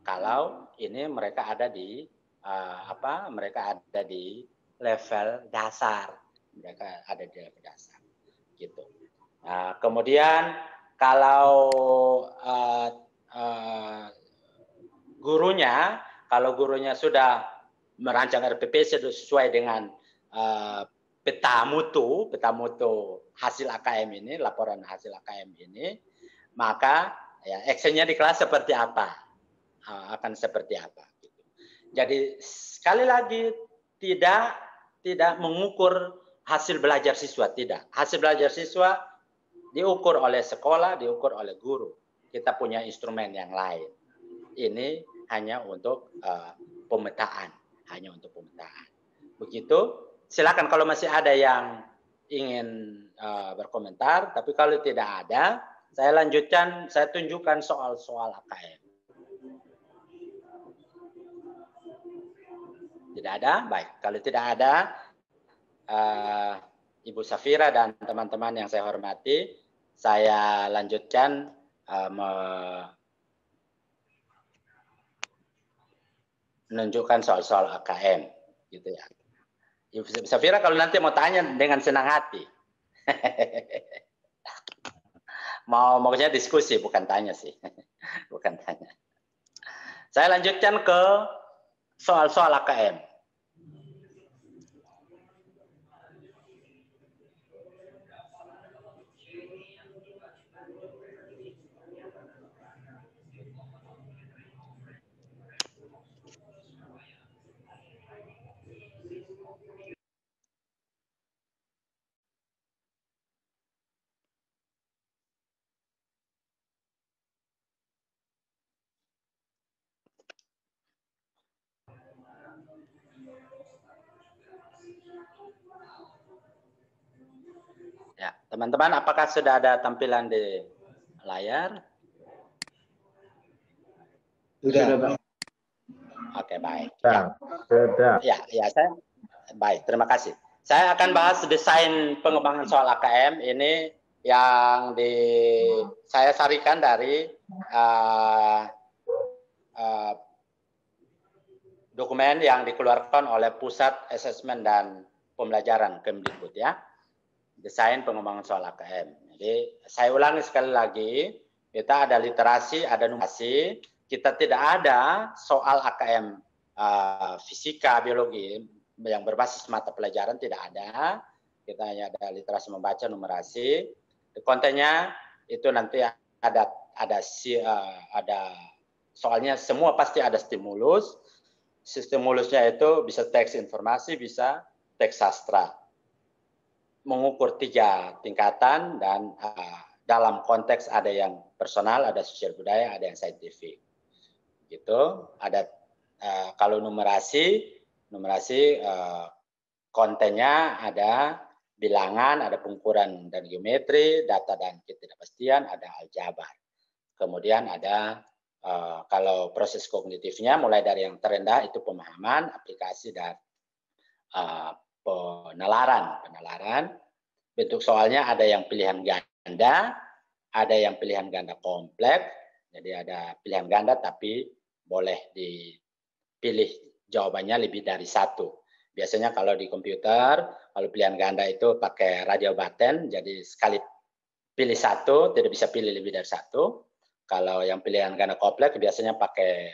Kalau ini mereka ada di level dasar. Mereka ada di level dasar. Gitu. Nah, kemudian kalau kalau gurunya sudah merancang RPP sesuai dengan peta mutu hasil AKM ini, laporan hasil AKM ini, maka ya actionnya di kelas seperti apa, akan seperti apa. Gitu. Jadi sekali lagi tidak mengukur hasil belajar siswa, tidak. Hasil belajar siswa diukur oleh sekolah, diukur oleh guru. Kita punya instrumen yang lain. ini hanya untuk pemetaan, hanya untuk pemetaan. Begitu. Silakan kalau masih ada yang ingin berkomentar, tapi kalau tidak ada, saya lanjutkan, saya tunjukkan soal-soal AKM. Tidak ada? Baik. Kalau tidak ada, Ibu Safira dan teman-teman yang saya hormati, saya lanjutkan menunjukkan soal-soal AKM, gitu ya. Ibu Safira kalau nanti mau tanya dengan senang hati. Maksudnya diskusi, bukan tanya sih. Bukan tanya. Saya lanjutkan ke soal-soal AKM. Ya, teman-teman, apakah sudah ada tampilan di layar? Sudah. Oke, baik. Sudah. Ya, saya baik. Terima kasih. Saya akan bahas desain pengembangan soal AKM ini yang saya sarikan dari dokumen yang dikeluarkan oleh Pusat Asesmen dan Pembelajaran Kemdikbud ya. Desain pengembangan soal AKM. Jadi saya ulangi sekali lagi, kita ada literasi, ada numerasi, kita tidak ada soal AKM fisika, biologi yang berbasis mata pelajaran tidak ada. Kita hanya ada literasi membaca, numerasi. Kontennya itu nanti ada soalnya semua pasti ada stimulus. Stimulusnya itu bisa teks informasi, bisa teks sastra. Mengukur 3 tingkatan dan dalam konteks ada yang personal, ada sosial budaya, ada yang saintifik. Gitu. Ada kalau numerasi kontennya ada bilangan, ada pengukuran dan geometri, data dan ketidakpastian, ada aljabar. Kemudian ada kalau proses kognitifnya mulai dari yang terendah itu pemahaman, aplikasi dan penalaran. Bentuk soalnya ada yang pilihan ganda, ada yang pilihan ganda kompleks. Jadi ada pilihan ganda tapi boleh dipilih jawabannya lebih dari 1. Biasanya kalau di komputer, kalau pilihan ganda itu pakai radio button, jadi sekali pilih 1 tidak bisa pilih lebih dari 1. Kalau yang pilihan ganda kompleks biasanya pakai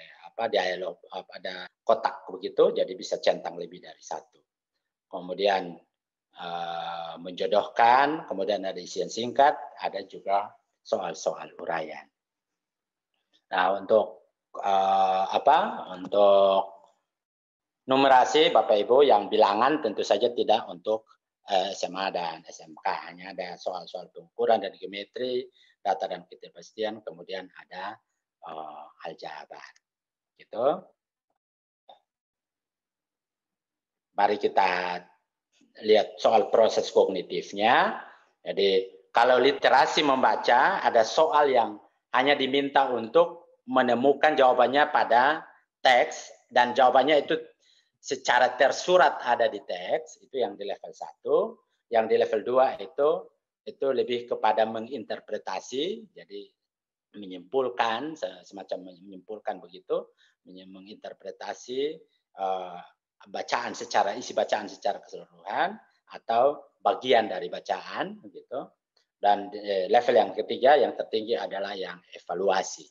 dialog, ada kotak begitu, jadi bisa centang lebih dari 1. Kemudian menjodohkan, kemudian ada isian singkat, ada juga soal-soal uraian. Nah, untuk untuk numerasi Bapak Ibu yang bilangan tentu saja tidak untuk SMA dan SMK, hanya ada soal-soal pengukuran dan geometri, data dan ketidakpastian, kemudian ada aljabar. Gitu. Mari kita lihat soal proses kognitifnya. Jadi kalau literasi membaca ada soal yang hanya diminta untuk menemukan jawabannya pada teks dan jawabannya itu secara tersurat ada di teks, itu yang di level 1. Yang di level 2 itu lebih kepada menginterpretasi, jadi menyimpulkan, semacam menyimpulkan begitu, menginterpretasi isi bacaan secara keseluruhan atau bagian dari bacaan begitu. Dan level yang ketiga yang tertinggi adalah yang evaluasi.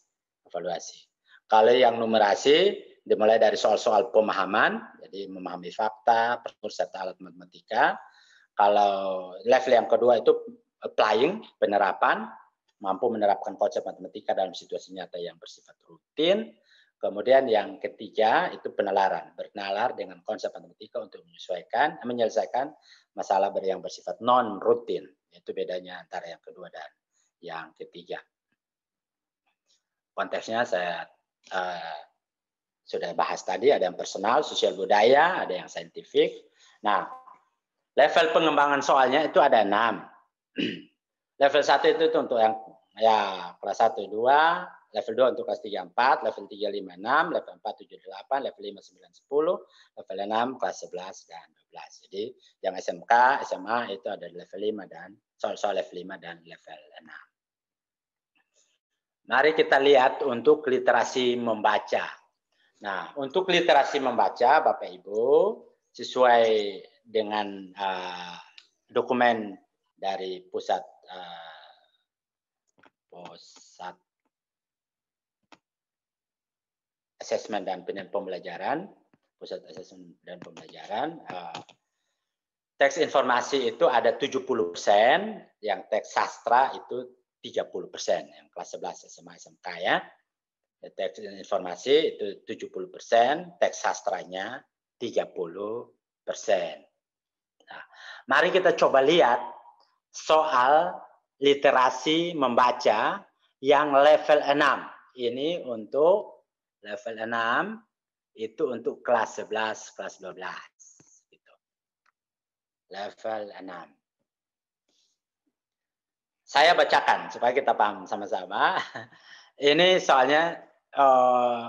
Kalau yang numerasi dimulai dari soal-soal pemahaman, jadi memahami fakta, prosedur serta alat matematika. Kalau level yang kedua itu applying, penerapan, mampu menerapkan konsep matematika dalam situasi nyata yang bersifat rutin. Kemudian yang ketiga itu penalaran, bernalar dengan konsep matematika untuk menyelesaikan masalah yang bersifat non rutin. Itu bedanya antara yang kedua dan yang ketiga. Konteksnya saya sudah bahas tadi, ada yang personal, sosial budaya, ada yang saintifik. Nah, level pengembangan soalnya itu ada 6. Level 1 itu untuk yang kelas 1 2, level 2 untuk kelas 3 4, level 3 5 6, level 4 7 8, level 5 9 10, level 6 kelas 11 dan 12. Jadi yang SMK, SMA itu ada level 5 dan soal level 5 dan level 6. Mari kita lihat untuk literasi membaca. Nah, untuk literasi membaca, Bapak Ibu, sesuai dengan dokumen dari pusat asesmen dan pembelajaran, pusat asesmen dan pembelajaran, teks informasi itu ada 70%, yang teks sastra itu 30%, yang kelas 11 SMA SMK ya. Teks informasi itu 70%, teks sastranya 30%. Nah, mari kita coba lihat soal literasi membaca yang level 6. Ini untuk level 6, itu untuk kelas 11, kelas 12. Gitu. Level 6. Saya bacakan supaya kita paham sama-sama. Ini soalnya,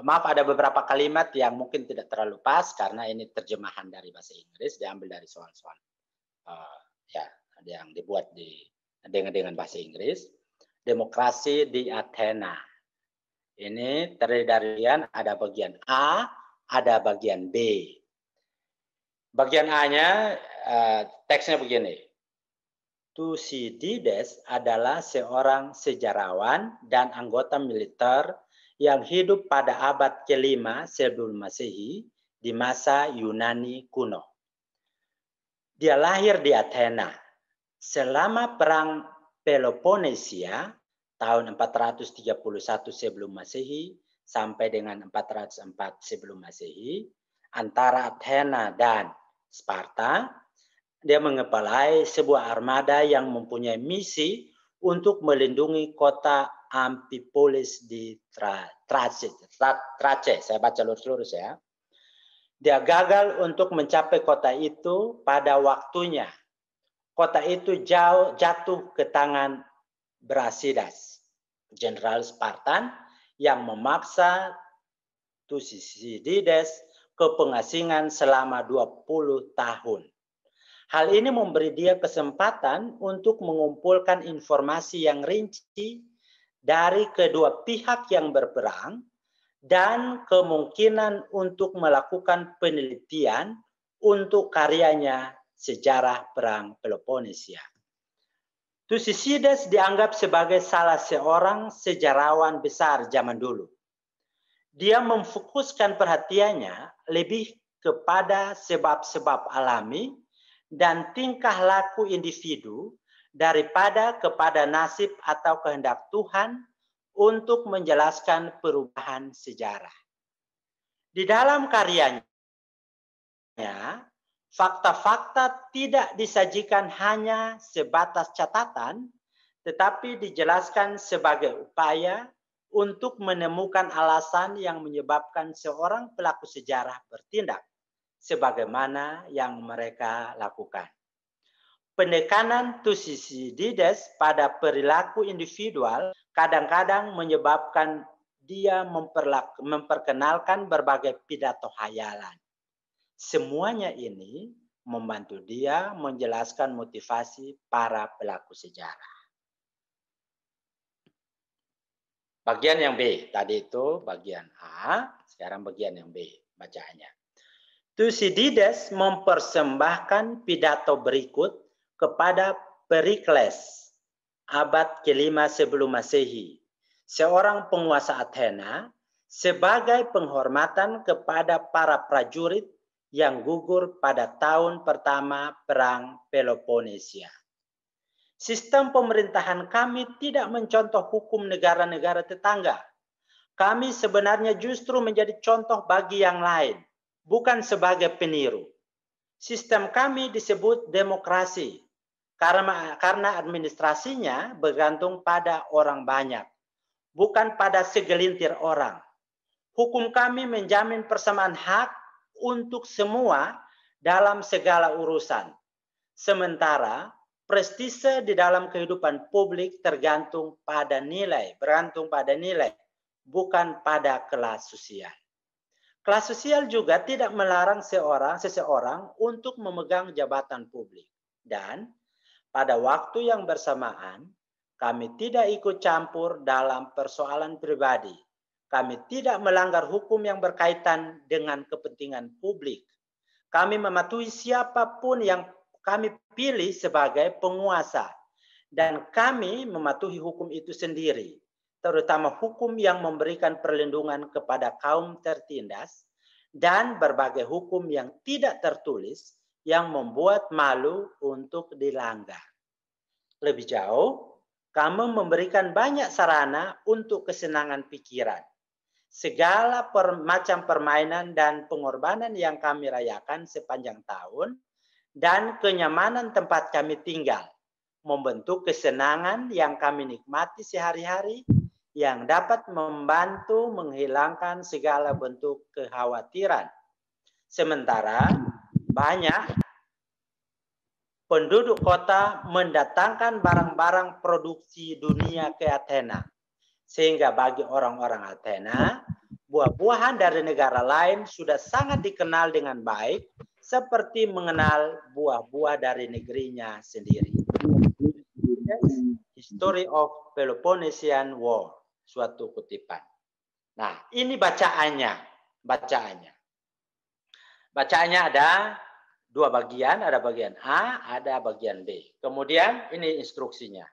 maaf ada beberapa kalimat yang mungkin tidak terlalu pas karena ini terjemahan dari bahasa Inggris, diambil dari soal-soal ya yang dibuat dengan bahasa Inggris. Demokrasi di Athena. Ini terdiri dari ada bagian A, ada bagian B. Bagian A-nya teksnya begini. Thucydides adalah seorang sejarawan dan anggota militer yang hidup pada abad ke-5 sebelum Masehi di masa Yunani kuno. Dia lahir di Athena. Selama perang Peloponnesia tahun 431 sebelum Masehi sampai dengan 404 sebelum Masehi, antara Athena dan Sparta, dia mengepalai sebuah armada yang mempunyai misi untuk melindungi kota Amphipolis di Trace. Saya baca lurus-lurus ya. Dia gagal untuk mencapai kota itu pada waktunya. Kota itu jatuh ke tangan Brasidas, jenderal Spartan yang memaksa Thucydides ke pengasingan selama 20 tahun. Hal ini memberi dia kesempatan untuk mengumpulkan informasi yang rinci dari kedua pihak yang berperang dan kemungkinan untuk melakukan penelitian untuk karyanya Sejarah Perang Peloponnesia. Thucydides dianggap sebagai salah seorang sejarawan besar zaman dulu. Dia memfokuskan perhatiannya lebih kepada sebab-sebab alami dan tingkah laku individu daripada kepada nasib atau kehendak Tuhan untuk menjelaskan perubahan sejarah. Di dalam karyanya, fakta-fakta tidak disajikan hanya sebatas catatan, tetapi dijelaskan sebagai upaya untuk menemukan alasan yang menyebabkan seorang pelaku sejarah bertindak sebagaimana yang mereka lakukan. Penekanan Thucydides pada perilaku individual kadang-kadang menyebabkan dia memperkenalkan berbagai pidato hayalan. Semuanya ini membantu dia menjelaskan motivasi para pelaku sejarah. Bagian yang B, tadi itu bagian A, sekarang bagian yang B bacaannya. Thucydides mempersembahkan pidato berikut kepada Perikles, abad ke-5 sebelum Masehi, seorang penguasa Athena, sebagai penghormatan kepada para prajurit yang gugur pada tahun pertama Perang Peloponnesia. Sistem pemerintahan kami tidak mencontoh hukum negara-negara tetangga. Kami sebenarnya justru menjadi contoh bagi yang lain, bukan sebagai peniru. Sistem kami disebut demokrasi karena administrasinya bergantung pada orang banyak, bukan pada segelintir orang. Hukum kami menjamin persamaan hak untuk semua dalam segala urusan. Sementara prestise di dalam kehidupan publik bergantung pada nilai, bukan pada kelas sosial. Kelas sosial juga tidak melarang seseorang untuk memegang jabatan publik. Dan pada waktu yang bersamaan, kami tidak ikut campur dalam persoalan pribadi. Kami tidak melanggar hukum yang berkaitan dengan kepentingan publik. Kami mematuhi siapapun yang kami pilih sebagai penguasa. Dan kami mematuhi hukum itu sendiri, terutama hukum yang memberikan perlindungan kepada kaum tertindas dan berbagai hukum yang tidak tertulis yang membuat malu untuk dilanggar. Lebih jauh, kami memberikan banyak sarana untuk kesenangan pikiran. Segala macam permainan dan pengorbanan yang kami rayakan sepanjang tahun dan kenyamanan tempat kami tinggal membentuk kesenangan yang kami nikmati sehari-hari yang dapat membantu menghilangkan segala bentuk kekhawatiran. Sementara banyak penduduk kota mendatangkan barang-barang produksi dunia ke Athena. Sehingga bagi orang-orang Athena, buah-buahan dari negara lain sudah sangat dikenal dengan baik, seperti mengenal buah-buah dari negerinya sendiri. History of Peloponnesian War, suatu kutipan. Nah, ini bacaannya. Bacaannya ada dua bagian, ada bagian A, ada bagian B. Kemudian ini instruksinya.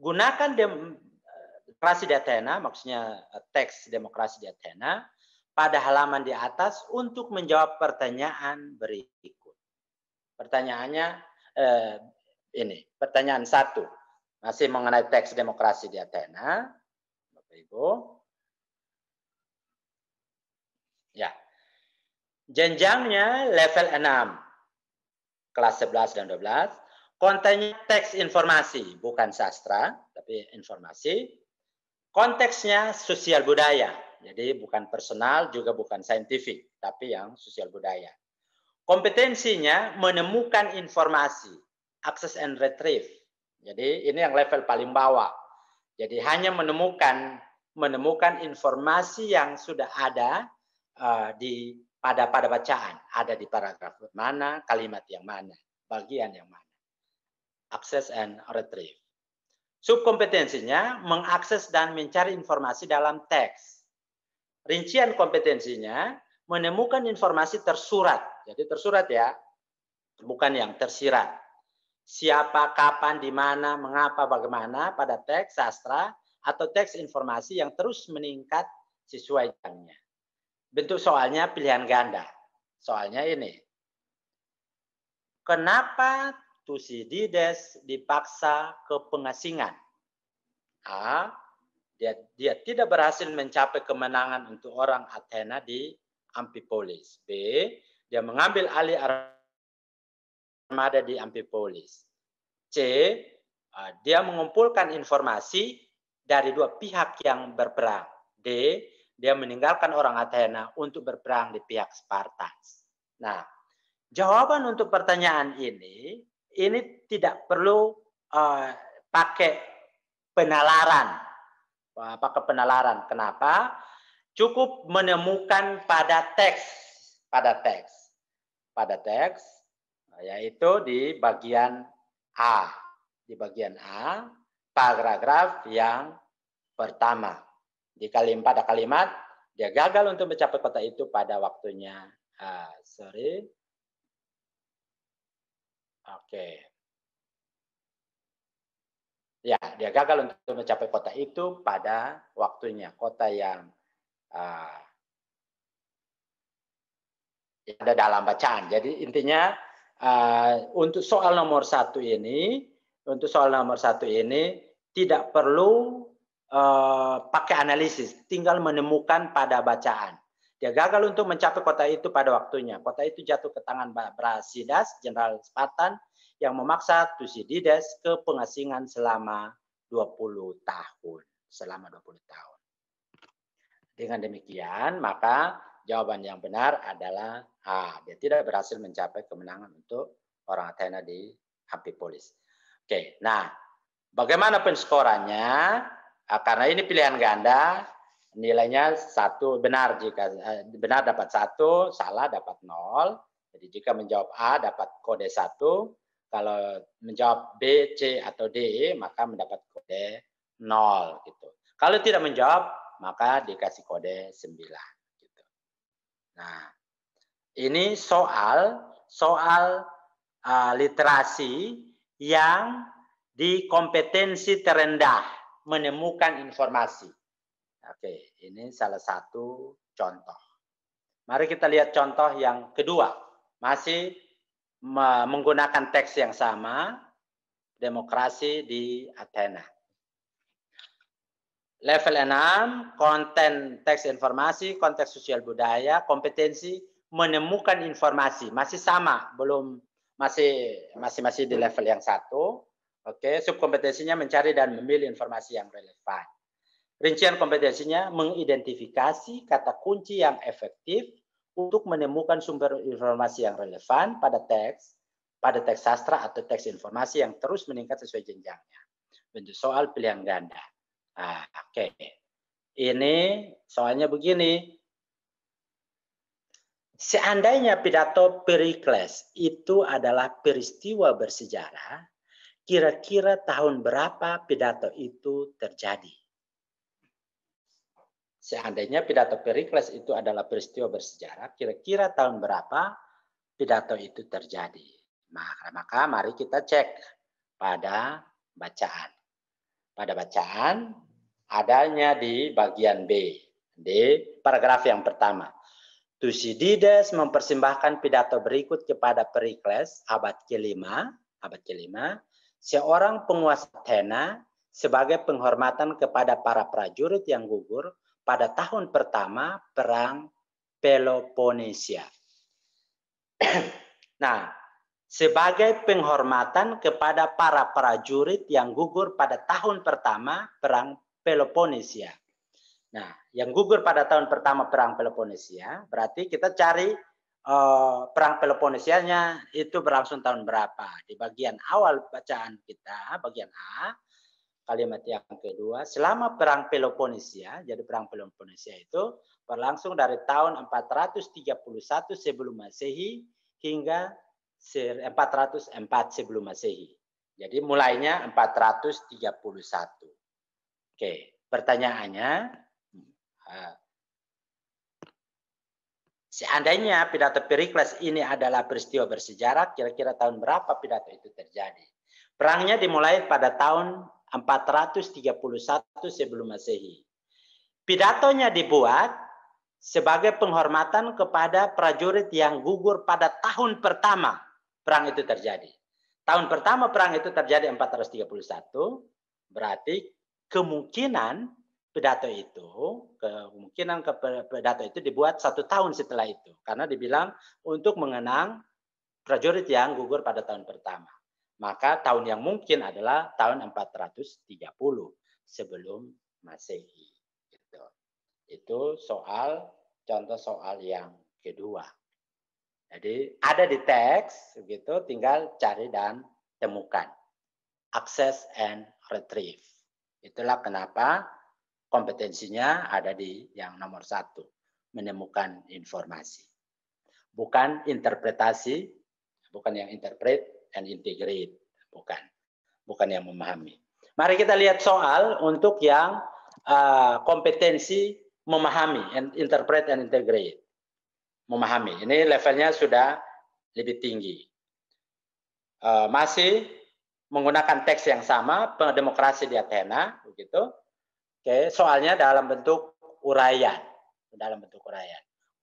Gunakan demokrasi di Athena, maksudnya teks demokrasi di Athena, pada halaman di atas untuk menjawab pertanyaan berikut. Pertanyaannya ini, pertanyaan 1. Masih mengenai teks demokrasi di Athena. Bapak Ibu. Ya. Jenjangnya level 6. Kelas 11 dan 12. Kontennya teks informasi, bukan sastra, tapi informasi. Konteksnya sosial budaya, jadi bukan personal, juga bukan saintifik, tapi yang sosial budaya. Kompetensinya menemukan informasi, access and retrieve. Jadi ini yang level paling bawah. Jadi hanya menemukan informasi yang sudah ada pada bacaan, ada di paragraf mana, kalimat yang mana, bagian yang mana. Access and retrieve. Subkompetensinya mengakses dan mencari informasi dalam teks. Rincian kompetensinya menemukan informasi tersurat. Jadi tersurat ya, bukan yang tersirat. Siapa, kapan, di mana, mengapa, bagaimana pada teks sastra atau teks informasi yang terus meningkat sesuai jamnya. Bentuk soalnya pilihan ganda. Soalnya ini. Kenapa Thucydides dipaksa ke pengasingan? A. Dia tidak berhasil mencapai kemenangan untuk orang Athena di Amphipolis. B. Dia mengambil alih armada di Amphipolis. C. Dia mengumpulkan informasi dari dua pihak yang berperang. D. Dia meninggalkan orang Athena untuk berperang di pihak Spartans. Nah, jawaban untuk pertanyaan ini tidak perlu pakai penalaran. Kenapa? Cukup menemukan pada teks, yaitu di bagian A. Di bagian A, paragraf yang pertama. Pada kalimat, dia gagal untuk mencapai kota itu pada waktunya. Oke. Ya, dia gagal untuk mencapai kota itu pada waktunya. Kota yang ada dalam bacaan. Jadi intinya untuk soal nomor 1 ini, tidak perlu pakai analisis, tinggal menemukan pada bacaan. Dia gagal untuk mencapai kota itu pada waktunya. Kota itu jatuh ke tangan Brasidas, jenderal Spartan, yang memaksa Thucydides ke pengasingan selama 20 tahun. Dengan demikian, maka jawaban yang benar adalah A. Dia tidak berhasil mencapai kemenangan untuk orang Athena di Amfipolis. Oke, nah bagaimana penskorannya? Karena ini pilihan ganda, nilainya 1 benar jika benar dapat 1, salah dapat 0. Jadi jika menjawab A dapat kode 1, kalau menjawab B, C atau D maka mendapat kode 0 gitu. Kalau tidak menjawab maka dikasih kode 9 gitu. Nah, ini soal literasi yang di kompetensi terendah menemukan informasi. Oke, ini salah satu contoh. Mari kita lihat contoh yang kedua. Masih menggunakan teks yang sama, demokrasi di Athena. Level 6, konten teks informasi, konteks sosial budaya, kompetensi menemukan informasi. Masih sama, belum masih di level yang 1. Oke, subkompetensinya mencari dan memilih informasi yang relevan. Rincian kompetensinya mengidentifikasi kata kunci yang efektif untuk menemukan sumber informasi yang relevan pada teks sastra atau teks informasi yang terus meningkat sesuai jenjangnya. Bentuk soal pilihan ganda. Nah, oke. Ini soalnya begini. Seandainya pidato Perikles itu adalah peristiwa bersejarah, kira-kira tahun berapa pidato itu terjadi? Seandainya pidato Perikles itu adalah peristiwa bersejarah, kira-kira tahun berapa pidato itu terjadi? Maka mari kita cek pada bacaan. Pada bacaan adanya di bagian B, di paragraf yang pertama. Thucydides mempersembahkan pidato berikut kepada Perikles abad ke-5, seorang penguasa Athena sebagai penghormatan kepada para prajurit yang gugur pada tahun pertama Perang Peloponnesia. Nah, sebagai penghormatan kepada para prajurit yang gugur pada tahun pertama Perang Peloponnesia. Nah, yang gugur pada tahun pertama Perang Peloponnesia, berarti kita cari Perang Peloponnesianya itu berlangsung tahun berapa. Di bagian awal bacaan kita, bagian A, kalimat yang kedua, selama Perang Peloponnesia, jadi Perang Peloponnesia itu berlangsung dari tahun 431 sebelum Masehi hingga 404 sebelum Masehi. Jadi mulainya 431. Oke, pertanyaannya, seandainya pidato Perikles ini adalah peristiwa bersejarah, kira-kira tahun berapa pidato itu terjadi? Perangnya dimulai pada tahun 431 sebelum Masehi. Pidatonya dibuat sebagai penghormatan kepada prajurit yang gugur pada tahun pertama perang itu terjadi. Tahun pertama perang itu terjadi 431, berarti kemungkinan pidato itu dibuat 1 tahun setelah itu, karena dibilang untuk mengenang prajurit yang gugur pada tahun pertama. Maka tahun yang mungkin adalah tahun 430 sebelum Masehi. Itu contoh soal yang kedua. Jadi ada di teks, begitu, tinggal cari dan temukan. Access and retrieve. Itulah kenapa kompetensinya ada di yang nomor 1, menemukan informasi. Bukan interpretasi, bukan yang interpret and integrate, bukan yang memahami. Mari kita lihat soal untuk yang kompetensi memahami, interpret and integrate. Memahami, ini levelnya sudah lebih tinggi. Masih menggunakan teks yang sama, demokrasi di Athena, begitu. Oke, soalnya dalam bentuk uraian,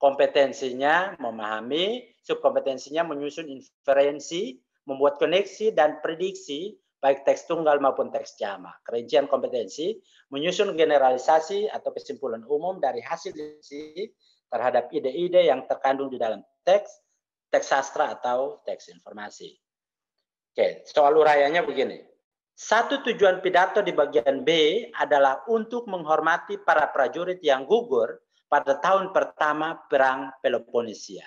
Kompetensinya memahami, subkompetensinya menyusun inferensi, membuat koneksi dan prediksi, baik teks tunggal maupun teks jamak. Rincian kompetensi, menyusun generalisasi atau kesimpulan umum dari hasil terhadap ide-ide yang terkandung di dalam teks sastra atau teks informasi. Oke, soal uraiannya begini. Satu tujuan pidato di bagian B adalah untuk menghormati para prajurit yang gugur pada tahun pertama Perang Peloponnesia.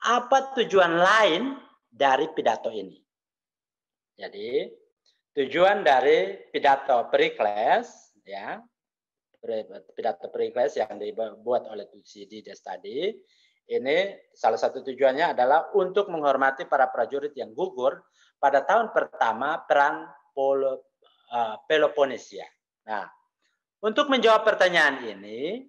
Apa tujuan lain dari pidato ini? Jadi, tujuan dari pidato Pericles, ya, pidato Pericles yang dibuat oleh Thucydides tadi, ini salah satu tujuannya adalah untuk menghormati para prajurit yang gugur pada tahun pertama Perang Peloponnesia. Nah, untuk menjawab pertanyaan ini,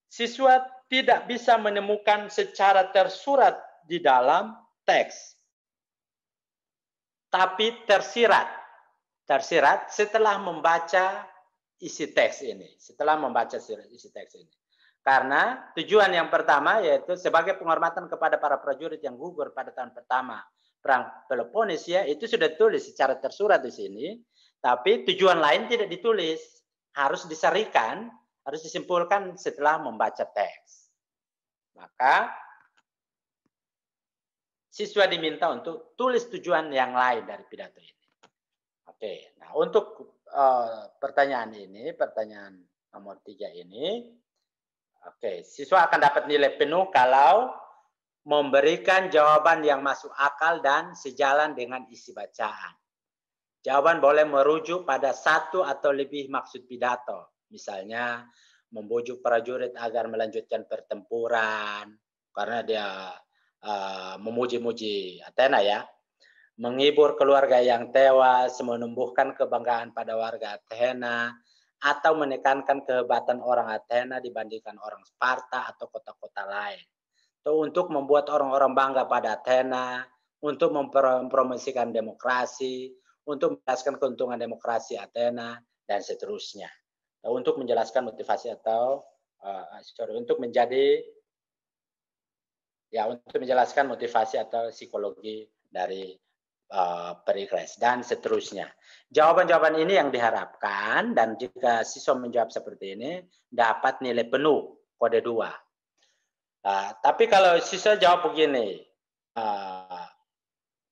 siswa tidak bisa menemukan secara tersurat di dalam teks, tapi tersirat setelah membaca isi teks ini, Karena tujuan yang pertama yaitu sebagai penghormatan kepada para prajurit yang gugur pada tahun pertama Perang Peloponnesia, itu sudah ditulis secara tersurat di sini, tapi tujuan lain tidak ditulis, harus diserikan, harus disimpulkan setelah membaca teks. Maka siswa diminta untuk tulis tujuan yang lain dari pidato ini. Oke, nah untuk pertanyaan nomor 3 ini, oke, siswa akan dapat nilai penuh kalau memberikan jawaban yang masuk akal dan sejalan dengan isi bacaan. Jawaban boleh merujuk pada satu atau lebih maksud pidato. Misalnya, membujuk prajurit agar melanjutkan pertempuran, karena dia memuji-muji Athena, ya. Menghibur keluarga yang tewas, menumbuhkan kebanggaan pada warga Athena, atau menekankan kehebatan orang Athena dibandingkan orang Sparta atau kota-kota lain. Untuk membuat orang-orang bangga pada Athena, untuk mempromosikan demokrasi, untuk menjelaskan keuntungan demokrasi Athena, dan seterusnya. Untuk menjelaskan motivasi atau untuk menjelaskan motivasi atau psikologi dari Pericles dan seterusnya. Jawaban-jawaban ini yang diharapkan, dan jika siswa menjawab seperti ini dapat nilai penuh kode 2. Tapi kalau siswa jawab begini,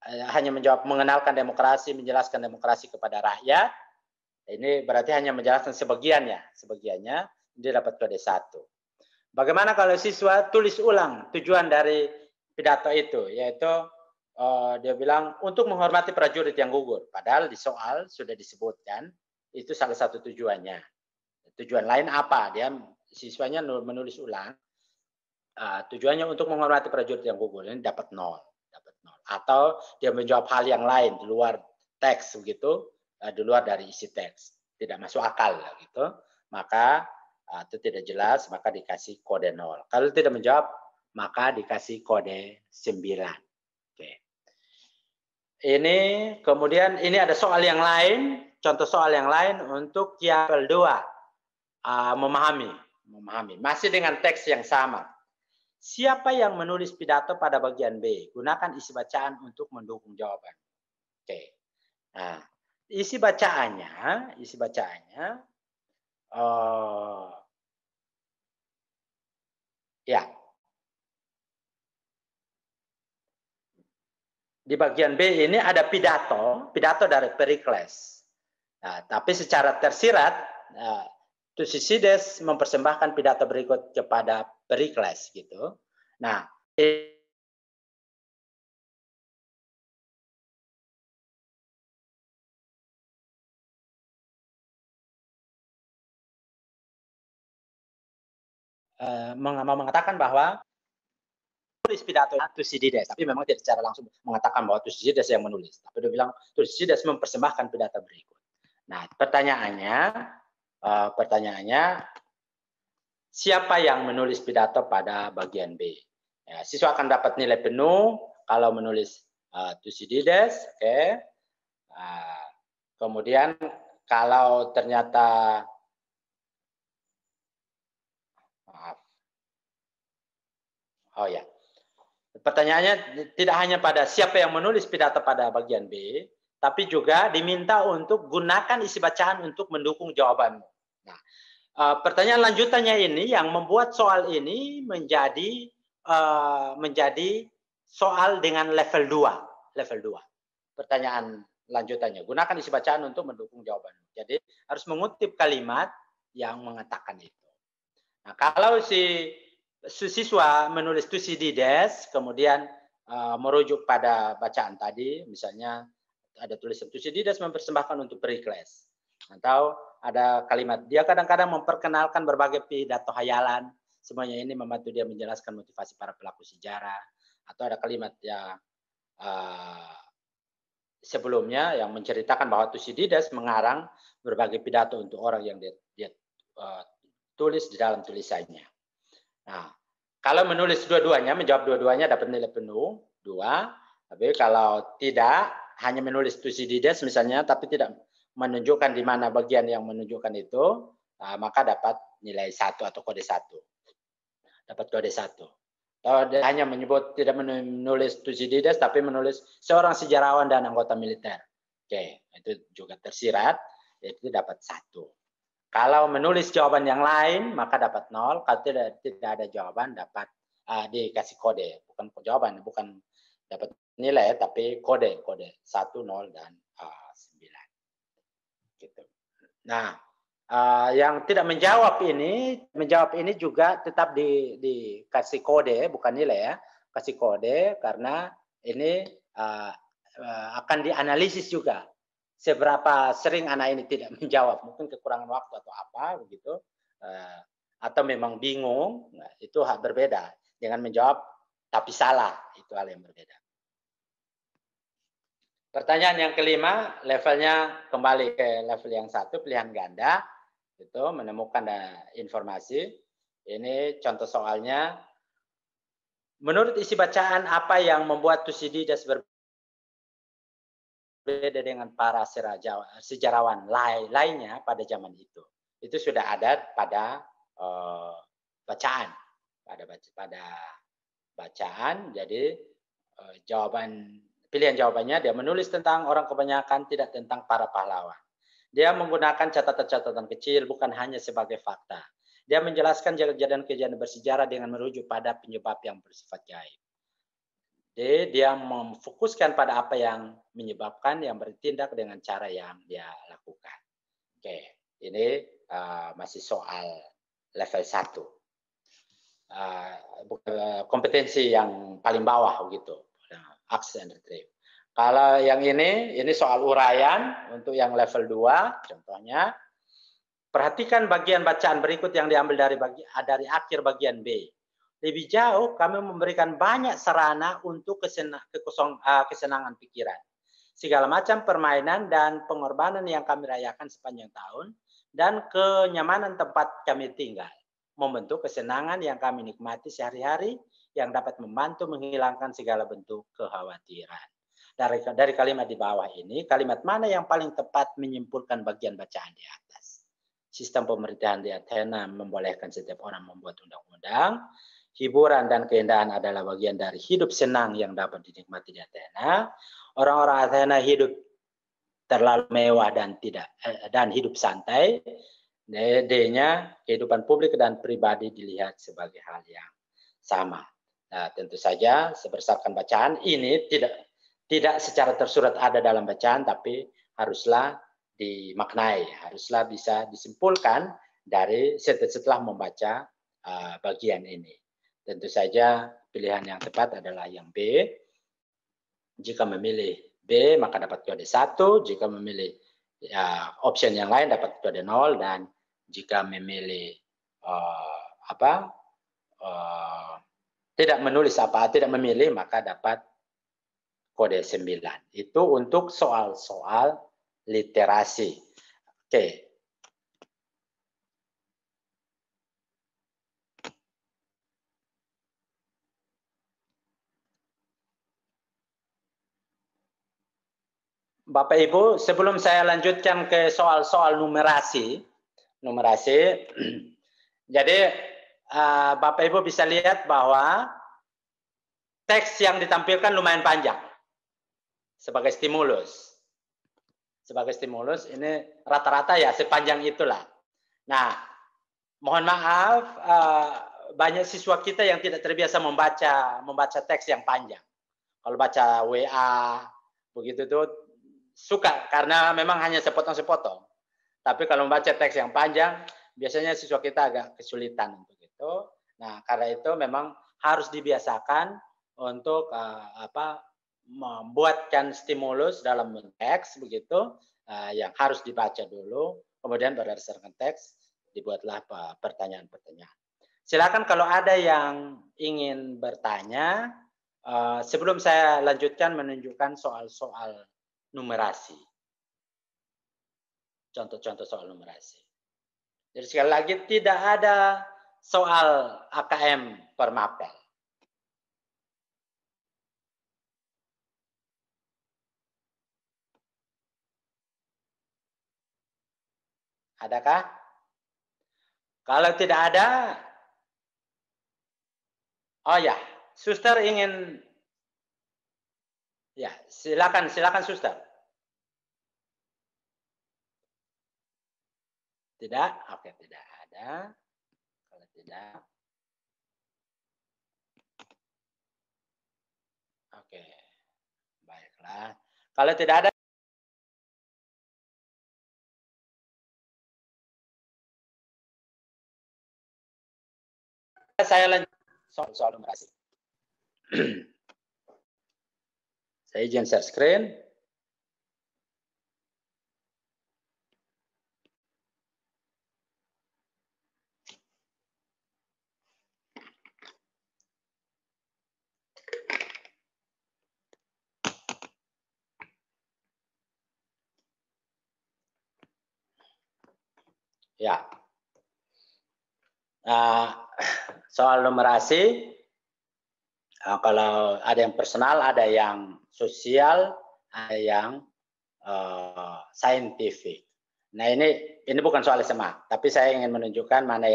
hanya menjawab mengenalkan demokrasi, menjelaskan demokrasi kepada rakyat, ini berarti hanya menjelaskan sebagiannya dia dapat kode 1. Bagaimana kalau siswa tulis ulang tujuan dari pidato itu, yaitu dia bilang untuk menghormati prajurit yang gugur, padahal di soal sudah disebutkan itu salah satu tujuannya. Tujuan lain apa? Dia siswanya menulis ulang. Tujuannya untuk menghormati prajurit yang gugur, ini dapat 0. Atau dia menjawab hal yang lain di luar teks begitu, di luar dari isi teks, tidak masuk akal gitu, maka itu tidak jelas, maka dikasih kode 0. Kalau tidak menjawab, maka dikasih kode 9. Oke. Ini kemudian ini ada soal yang lain, contoh soal yang lain untuk level 2, memahami, masih dengan teks yang sama. Siapa yang menulis pidato pada bagian B? Gunakan isi bacaan untuk mendukung jawaban. Oke. Nah, isi bacaannya, ya. Di bagian B ini ada pidato dari Pericles. Nah, tapi secara tersirat, Thucydides mempersembahkan pidato berikut kepada Pericles gitu. Nah, mengatakan bahwa tulis pidato Thucydides, tapi memang tidak secara langsung mengatakan bahwa Thucydides yang menulis. Tapi dia bilang Thucydides mempersembahkan pidato berikut. Nah, pertanyaannya siapa yang menulis pidato pada bagian B? Ya, siswa akan dapat nilai penuh kalau menulis Thucydides, oke. Kemudian kalau ternyata pertanyaannya tidak hanya pada siapa yang menulis pidato pada bagian B, tapi juga diminta untuk gunakan isi bacaan untuk mendukung jawabanmu. Nah, pertanyaan lanjutannya ini yang membuat soal ini menjadi soal dengan level 2. pertanyaan lanjutannya. Gunakan isi bacaan untuk mendukung jawaban. Jadi harus mengutip kalimat yang mengatakan itu. Nah, kalau si siswa menulis Thucydides, kemudian merujuk pada bacaan tadi, misalnya ada tulisan Thucydides mempersembahkan untuk Perikles, atau ada kalimat dia kadang-kadang memperkenalkan berbagai pidato hayalan, semuanya ini membantu dia menjelaskan motivasi para pelaku sejarah, atau ada kalimat yang sebelumnya yang menceritakan bahwa Thucydides mengarang berbagai pidato untuk orang yang dia tulis di dalam tulisannya. Nah, kalau menulis dua-duanya, menjawab dua-duanya dapat nilai penuh 2. Tapi kalau tidak, hanya menulis Thucydides misalnya, tapi tidak menunjukkan di mana bagian yang menunjukkan itu, maka dapat nilai 1 atau kode 1. Dapat kode 1. Atau hanya menyebut tidak menulis Thucydides, tapi menulis seorang sejarawan dan anggota militer. Oke, itu juga tersirat, itu dapat 1. Kalau menulis jawaban yang lain, maka dapat 0. Kalau tidak ada jawaban, dapat dikasih kode. Bukan jawaban, bukan dapat nilai, tapi kode 1, 0, dan 9. Gitu. Nah, yang tidak menjawab ini juga tetap dikasih kode, bukan nilai ya. Kasih kode karena ini akan dianalisis juga. Seberapa sering anak ini tidak menjawab, mungkin kekurangan waktu atau apa begitu, atau memang bingung, nah, itu hal berbeda dengan menjawab tapi salah, itu hal yang berbeda. Pertanyaan yang kelima, levelnya kembali ke level yang 1, pilihan ganda, itu menemukan informasi. Ini contoh soalnya. Menurut isi bacaan, apa yang membuat Thucydides berbeda dengan para sejarawan lainnya pada zaman itu? Itu sudah ada pada bacaan, pada bacaan. Jadi pilihan jawabannya dia menulis tentang orang kebanyakan, tidak tentang para pahlawan. Dia menggunakan catatan-catatan kecil, bukan hanya sebagai fakta. Dia menjelaskan kejadian-kejadian bersejarah dengan merujuk pada penyebab yang bersifat gaib. Jadi dia memfokuskan pada apa yang menyebabkan, yang bertindak dengan cara yang dia lakukan. Oke, ini masih soal level 1. Kompetensi yang paling bawah gitu. Access and retrieve. Kalau yang ini soal uraian untuk yang level 2, contohnya. Perhatikan bagian bacaan berikut yang diambil dari akhir bagian B. Lebih jauh, kami memberikan banyak sarana untuk kesenangan pikiran. Segala macam permainan dan pengorbanan yang kami rayakan sepanjang tahun, dan kenyamanan tempat kami tinggal, membentuk kesenangan yang kami nikmati sehari-hari, yang dapat membantu menghilangkan segala bentuk kekhawatiran. Dari kalimat di bawah ini, kalimat mana yang paling tepat menyimpulkan bagian bacaan di atas? Sistem pemerintahan di Athena membolehkan setiap orang membuat undang-undang. Hiburan dan keindahan adalah bagian dari hidup senang yang dapat dinikmati di Athena. Orang-orang Athena hidup terlalu mewah dan hidup santai. D-nya kehidupan publik dan pribadi dilihat sebagai hal yang sama. Nah, tentu saja berdasarkan bacaan ini tidak secara tersurat ada dalam bacaan, tapi haruslah dimaknai, haruslah bisa disimpulkan dari setelah membaca bagian ini. Tentu saja pilihan yang tepat adalah yang B. Jika memilih B, maka dapat kode 1. Jika memilih option yang lain dapat kode 0. Dan jika memilih tidak menulis tidak memilih, maka dapat kode 9. Itu untuk soal-soal literasi. Oke. Bapak Ibu, sebelum saya lanjutkan ke soal-soal numerasi, jadi Bapak Ibu bisa lihat bahwa teks yang ditampilkan lumayan panjang sebagai stimulus. Sebagai stimulus ini rata-rata ya sepanjang itulah. Nah, mohon maaf banyak siswa kita yang tidak terbiasa membaca teks yang panjang. Kalau baca WA, begitu tuh suka karena memang hanya sepotong-sepotong. Tapi kalau membaca teks yang panjang, biasanya siswa kita agak kesulitan untuk itu. Nah, karena itu memang harus dibiasakan untuk membuatkan stimulus dalam teks begitu yang harus dibaca dulu, kemudian berdasarkan teks dibuatlah pertanyaan-pertanyaan. Silakan kalau ada yang ingin bertanya, sebelum saya lanjutkan menunjukkan soal-soal numerasi. Contoh-contoh soal numerasi. Jadi sekali lagi tidak ada soal AKM per mapel. Adakah? Kalau tidak ada, oh ya, Suster ingin, ya silakan Suster. Tidak? Oke, tidak ada. Kalau tidak, oke, baiklah. Kalau tidak ada, saya lanjut soal numerasi. Saya izin share screen. Ya. Soal numerasi, kalau ada yang personal, ada yang sosial, ada yang saintifik. Nah ini bukan soal SMA, tapi saya ingin menunjukkan mana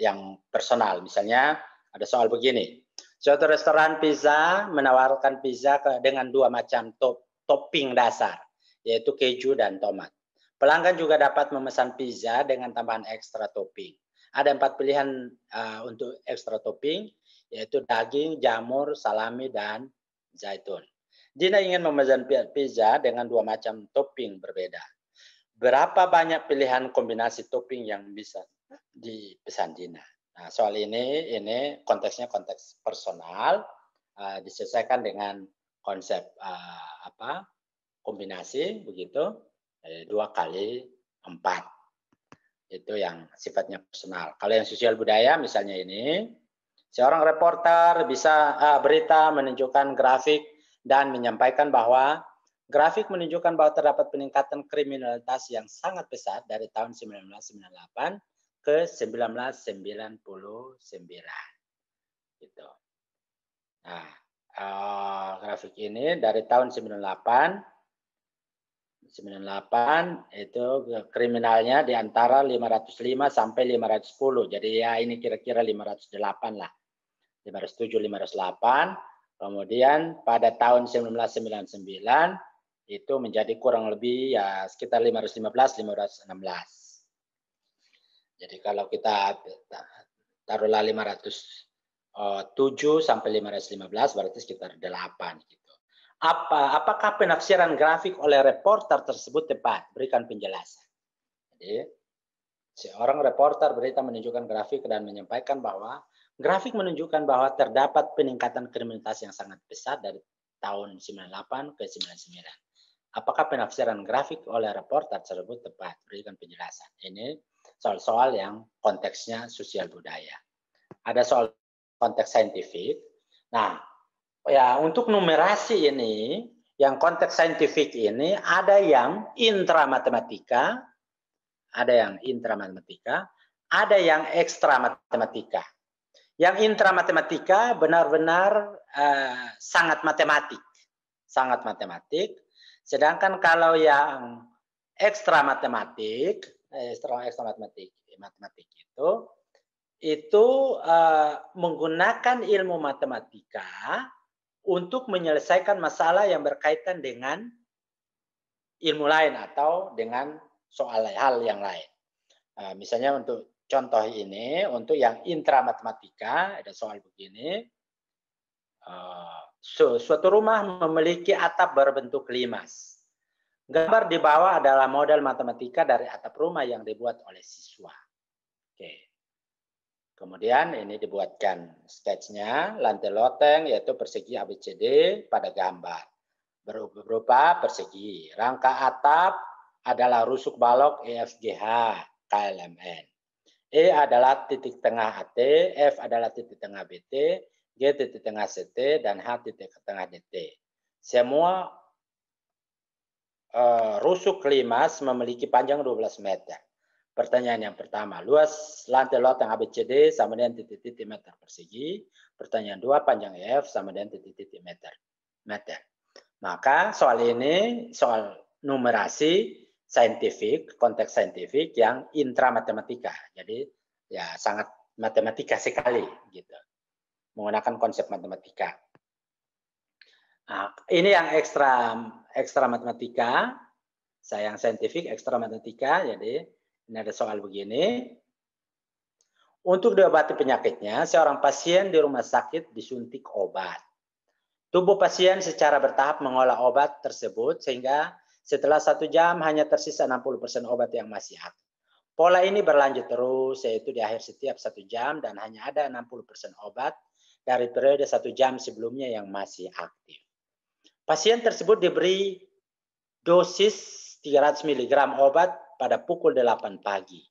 yang personal. Misalnya ada soal begini, suatu restoran pizza menawarkan pizza dengan 2 macam topping dasar, yaitu keju dan tomat. Pelanggan juga dapat memesan pizza dengan tambahan ekstra topping. Ada 4 pilihan untuk ekstra topping, yaitu daging, jamur, salami, dan zaitun. Dina ingin memesan pizza dengan 2 macam topping berbeda. Berapa banyak pilihan kombinasi topping yang bisa dipesan Dina? Nah, soal ini konteksnya konteks personal, disesuaikan dengan konsep kombinasi begitu. 2 kali 4 itu yang sifatnya personal. Kalau yang sosial budaya misalnya ini, seorang reporter bisa berita menunjukkan grafik dan menyampaikan bahwa grafik menunjukkan bahwa terdapat peningkatan kriminalitas yang sangat pesat dari tahun 1998 ke 1999 gitu. Nah, grafik ini dari tahun 98 itu kriminalnya di antara 505 sampai 510. Jadi ya ini kira-kira 508 lah. 507, 508. Kemudian pada tahun 1999 itu menjadi kurang lebih ya sekitar 515, 516. Jadi kalau kita taruhlah 507 sampai 515 berarti sekitar 8 gitu. Apakah penafsiran grafik oleh reporter tersebut tepat? Berikan penjelasan. Jadi, seorang reporter berita menunjukkan grafik dan menyampaikan bahwa grafik menunjukkan bahwa terdapat peningkatan kriminalitas yang sangat besar dari tahun 98 ke 99. Apakah penafsiran grafik oleh reporter tersebut tepat? Berikan penjelasan. Ini soal-soal yang konteksnya sosial budaya. Ada soal konteks saintifik. Nah, ya, untuk numerasi ini, yang konteks saintifik ini ada yang intramatematika, ada yang ekstra matematika. Yang intramatematika benar-benar sangat matematik. Sedangkan kalau yang ekstra matematik itu menggunakan ilmu matematika untuk menyelesaikan masalah yang berkaitan dengan ilmu lain atau dengan soal hal yang lain. Misalnya untuk contoh ini, untuk yang intramatematika ada soal begini. suatu rumah memiliki atap berbentuk limas. Gambar di bawah adalah model matematika dari atap rumah yang dibuat oleh siswa. Oke. Kemudian ini dibuatkan sketsnya, lantai loteng yaitu persegi ABCD pada gambar. Berupa persegi. Rangka atap adalah rusuk balok EFGH KLMN. E adalah titik tengah AT, F adalah titik tengah BT, G titik tengah CT, dan H titik tengah DT. Semua rusuk limas memiliki panjang 12 meter. Pertanyaan yang pertama, luas lantai loteng ABCD sama dengan titik-titik meter persegi. Pertanyaan 2, panjang EF sama dengan titik-titik meter. Maka soal ini soal numerasi saintifik, konteks saintifik yang intra matematika. Jadi ya sangat matematika sekali gitu. Menggunakan konsep matematika. Nah, ini yang ekstra matematika, saya yang saintifik ekstra matematika. Jadi ini ada soal begini. Untuk diobati penyakitnya, seorang pasien di rumah sakit disuntik obat. Tubuh pasien secara bertahap mengolah obat tersebut sehingga setelah 1 jam hanya tersisa 60% obat yang masih aktif. Pola ini berlanjut terus, yaitu di akhir setiap 1 jam dan hanya ada 60% obat dari periode 1 jam sebelumnya yang masih aktif. Pasien tersebut diberi dosis 300 mg obat pada pukul 8 pagi.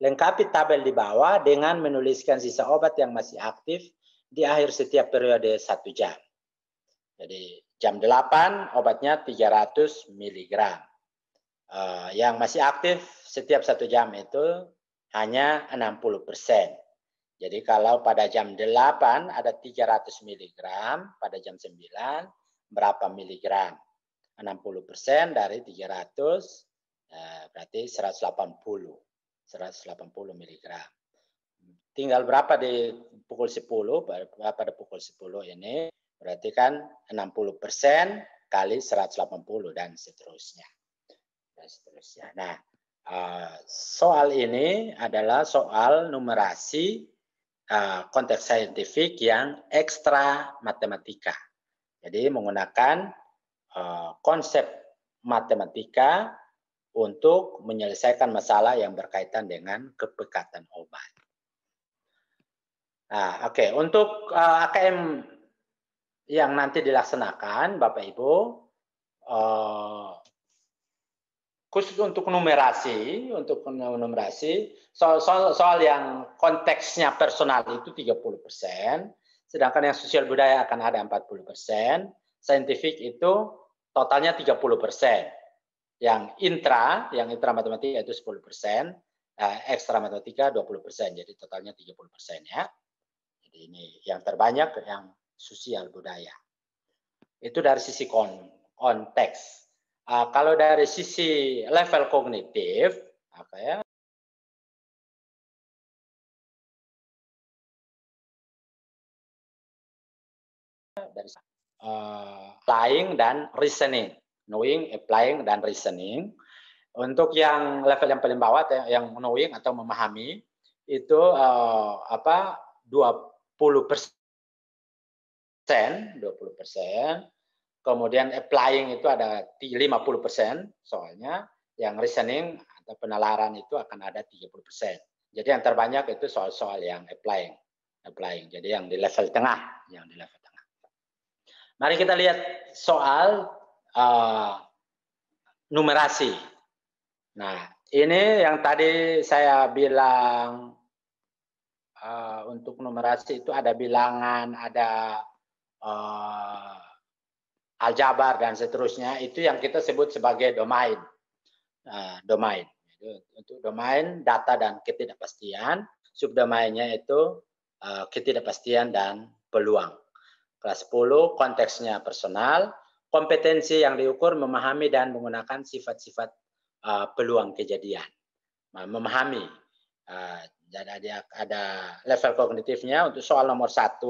Lengkapi tabel di bawah dengan menuliskan sisa obat yang masih aktif di akhir setiap periode 1 jam. Jadi jam 8 obatnya 300 mg. Yang masih aktif setiap 1 jam itu hanya 60%. Jadi kalau pada jam 8 ada 300 mg, pada jam 9 berapa miligram? 60% dari 300 berarti 180 mg. Tinggal berapa di pukul 10? Pada pukul 10 ini berarti kan 60% kali 180 dan seterusnya. Nah, soal ini adalah soal numerasi konteks saintifik yang ekstra matematika. Jadi menggunakan konsep matematika untuk menyelesaikan masalah yang berkaitan dengan kepekatan obat. Nah, oke. Untuk AKM yang nanti dilaksanakan, Bapak Ibu, khusus untuk numerasi, soal yang konteksnya personal itu 30%, sedangkan yang sosial budaya akan ada 40%, saintifik itu totalnya 30%. Yang intra matematika itu 10%, ekstra matematika 20%, jadi totalnya 30% ya. Jadi ini yang terbanyak yang sosial budaya. Itu dari sisi konteks. Kalau dari sisi level kognitif, apa ya? Dari applying dan reasoning, knowing, applying dan reasoning. Untuk yang level yang paling bawah, yang knowing atau memahami itu 20%, kemudian applying itu ada 50% soalnya, yang reasoning atau penalaran itu akan ada 30%. Jadi yang terbanyak itu soal-soal yang applying. Jadi yang di level tengah, Mari kita lihat soal numerasi. Nah, ini yang tadi saya bilang untuk numerasi itu ada bilangan, ada aljabar dan seterusnya. Itu yang kita sebut sebagai domain. Domain. Untuk domain data dan ketidakpastian, subdomainnya itu ketidakpastian dan peluang. Kelas 10 konteksnya personal, kompetensi yang diukur memahami dan menggunakan sifat-sifat peluang kejadian. Memahami. Jadi ada level kognitifnya. Untuk soal nomor 1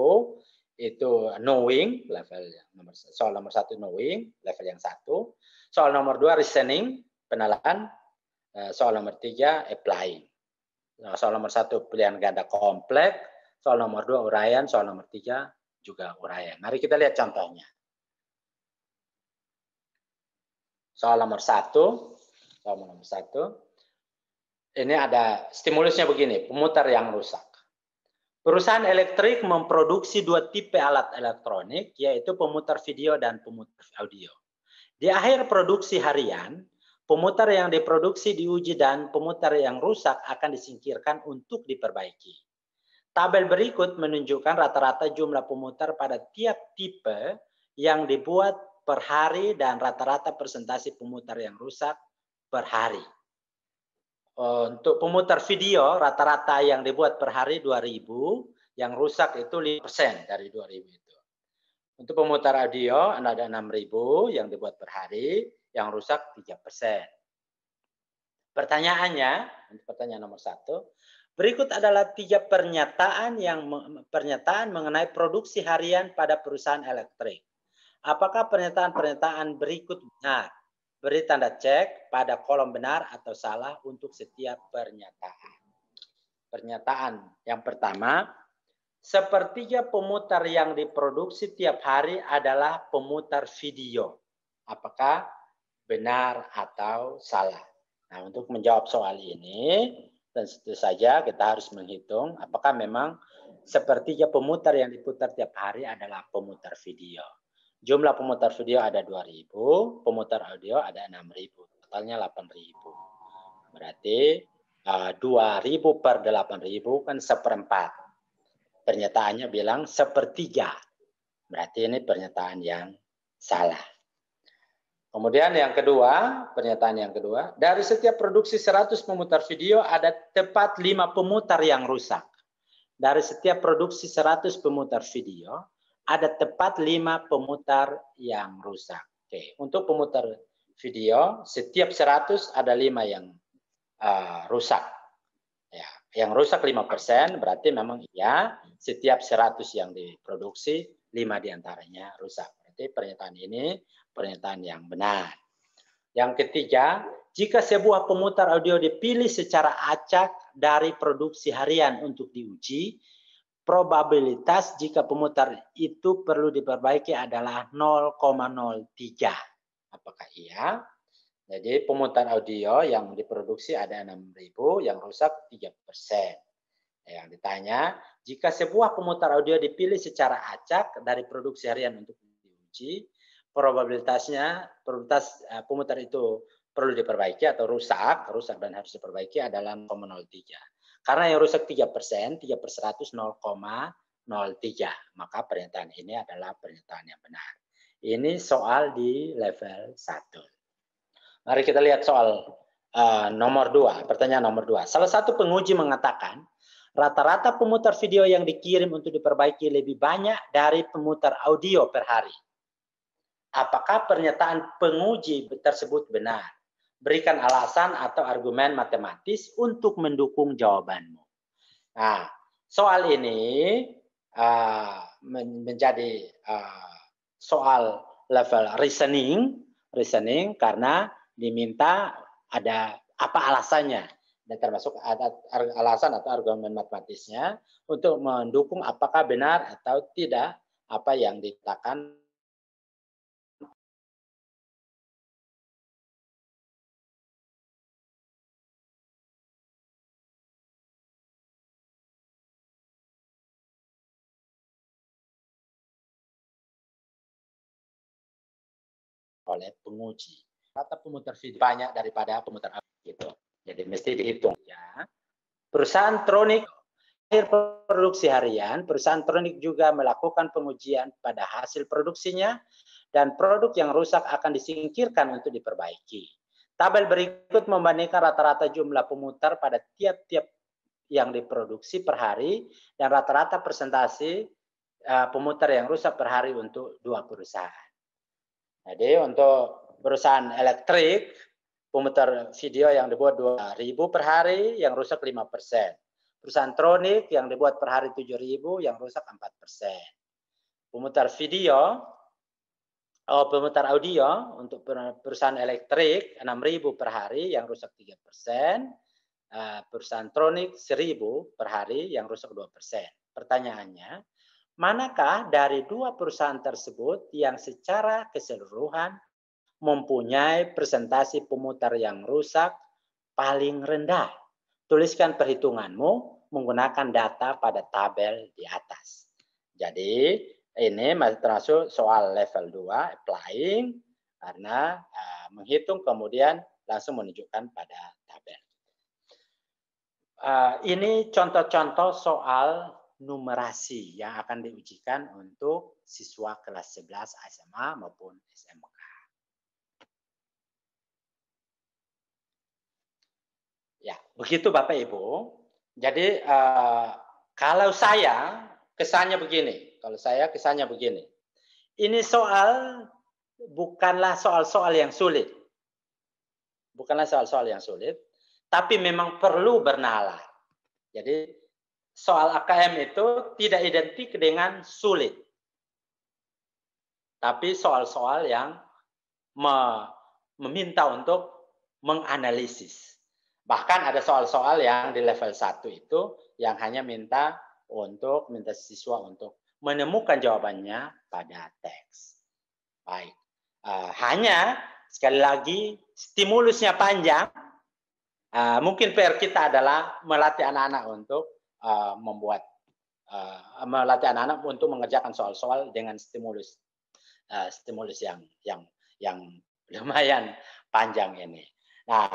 itu knowing, soal nomor 1 knowing, level yang 1. Soal nomor 2 reasoning, penalaan. Soal nomor 3 applying. Soal nomor 1 pilihan ganda kompleks, soal nomor 2 uraian, soal nomor 3 juga uraian. Mari kita lihat contohnya. Soal nomor 1. Soal nomor 1. Ini ada stimulusnya begini, pemutar yang rusak. Perusahaan elektrik memproduksi 2 tipe alat elektronik, yaitu pemutar video dan pemutar audio. Di akhir produksi harian, pemutar yang diproduksi diuji dan pemutar yang rusak akan disingkirkan untuk diperbaiki. Tabel berikut menunjukkan rata-rata jumlah pemutar pada tiap tipe yang dibuat per hari dan rata-rata persentase pemutar yang rusak per hari. Untuk pemutar video, rata-rata yang dibuat per hari 2.000, yang rusak itu 5% dari 2.000 itu. Untuk pemutar audio ada 6.000 yang dibuat per hari, yang rusak 3%. Pertanyaannya, pertanyaan nomor 1, berikut adalah 3 pernyataan mengenai produksi harian pada perusahaan elektrik. Apakah pernyataan-pernyataan berikut benar? Beri tanda cek pada kolom benar atau salah untuk setiap pernyataan. Pernyataan yang pertama, sepertiga pemutar yang diproduksi tiap hari adalah pemutar video. Apakah benar atau salah? Nah, untuk menjawab soal ini, tentu saja kita harus menghitung apakah memang sepertiga pemutar yang diputar tiap hari adalah pemutar video. Jumlah pemutar video ada 2.000, pemutar audio ada 6.000, totalnya 8.000. Berarti 2.000 per 8.000 kan 1/4. Pernyataannya bilang sepertiga. Berarti ini pernyataan yang salah. Kemudian yang kedua, pernyataan yang kedua, dari setiap produksi 100 pemutar video ada tepat 5 pemutar yang rusak. Dari setiap produksi 100 pemutar video ada tepat 5 pemutar yang rusak. Oke, untuk pemutar video setiap 100 ada 5 yang rusak. Ya, yang rusak 5% berarti memang iya setiap 100 yang diproduksi 5 diantaranya rusak. Berarti pernyataan ini pernyataan yang benar. Yang ketiga, jika sebuah pemutar audio dipilih secara acak dari produksi harian untuk diuji, probabilitas jika pemutar itu perlu diperbaiki adalah 0,03. Apakah iya? Jadi pemutar audio yang diproduksi ada 6.000, yang rusak 3%. Yang ditanya, jika sebuah pemutar audio dipilih secara acak dari produksi harian untuk diuji, probabilitas pemutar itu perlu diperbaiki atau rusak dan harus diperbaiki adalah 0,03. Karena yang rusak 3%, 3/100 0,03. Maka pernyataan ini adalah pernyataan yang benar. Ini soal di level 1. Mari kita lihat soal nomor 2, pertanyaan nomor 2. Salah satu penguji mengatakan, rata-rata pemutar video yang dikirim untuk diperbaiki lebih banyak dari pemutar audio per hari. Apakah pernyataan penguji tersebut benar? Berikan alasan atau argumen matematis untuk mendukung jawabanmu. Nah, soal ini menjadi soal level reasoning karena diminta ada apa alasannya, dan termasuk ada alasan atau argumen matematisnya untuk mendukung apakah benar atau tidak apa yang dikatakan oleh penguji. Rata pemutar video banyak daripada pemutar audio gitu. Jadi mesti dihitung ya. Perusahaan Tronic akhir produksi harian, perusahaan Tronic juga melakukan pengujian pada hasil produksinya dan produk yang rusak akan disingkirkan untuk diperbaiki. Tabel berikut membandingkan rata-rata jumlah pemutar pada tiap-tiap yang diproduksi per hari dan rata-rata persentase pemutar yang rusak per hari untuk 2 perusahaan. Jadi untuk perusahaan elektrik, pemutar video yang dibuat 2.000 per hari, yang rusak 5%. Perusahaan Tronic yang dibuat per hari 7.000, yang rusak 4%. Pemutar audio untuk perusahaan elektrik 6.000 per hari, yang rusak 3%. Perusahaan Tronic 1.000 per hari, yang rusak 2%. Pertanyaannya, manakah dari dua perusahaan tersebut yang secara keseluruhan mempunyai presentasi pemutar yang rusak paling rendah? Tuliskan perhitunganmu menggunakan data pada tabel di atas. Jadi ini masih termasuk soal level 2 applying, karena menghitung kemudian langsung menunjukkan pada tabel. Ini contoh-contoh soal numerasi yang akan diujikan untuk siswa kelas 11 SMA maupun SMK. Ya, begitu Bapak Ibu. Jadi kalau saya kesannya begini, Ini soal bukanlah soal-soal yang sulit. Tapi memang perlu bernalar. Jadi soal AKM itu tidak identik dengan sulit. Tapi soal-soal yang meminta untuk menganalisis. Bahkan ada soal-soal yang di level 1 itu yang hanya minta siswa untuk menemukan jawabannya pada teks. Baik. Hanya sekali lagi stimulusnya panjang. Mungkin PR kita adalah melatih anak-anak untuk melatih anak-anak untuk mengerjakan soal-soal dengan stimulus yang lumayan panjang ini. Nah,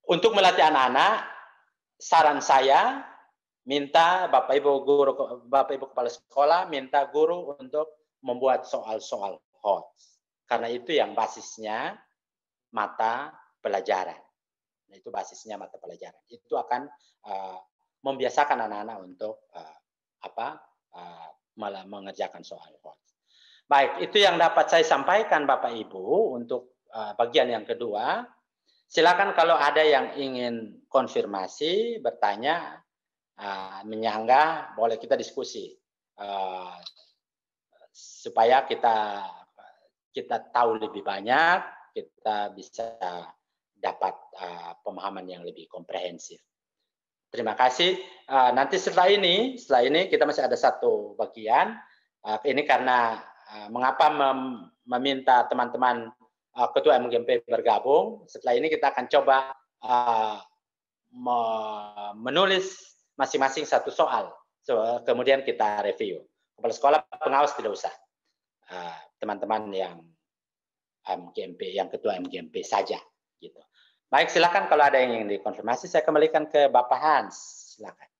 untuk melatih anak-anak, saran saya minta Bapak Ibu kepala sekolah minta guru untuk membuat soal-soal hot. Karena itu yang basisnya mata pelajaran. Itu basisnya mata pelajaran. Itu akan membiasakan anak-anak untuk mengerjakan soal hot. Baik, itu yang dapat saya sampaikan Bapak Ibu untuk bagian yang kedua. Silakan kalau ada yang ingin konfirmasi, bertanya, menyanggah, boleh kita diskusi supaya kita tahu lebih banyak, kita bisa dapat pemahaman yang lebih komprehensif. Terima kasih. Nanti setelah ini kita masih ada satu bagian. Ini karena mengapa meminta teman-teman Ketua MGMP bergabung. Setelah ini kita akan coba menulis masing-masing satu soal. Kemudian kita review. Kepala sekolah pengawas tidak usah. Teman-teman yang MGMP, yang Ketua MGMP saja. Gitu. Baik, silakan kalau ada yang ingin dikonfirmasi, saya kembalikan ke Bapak Hans. Silakan.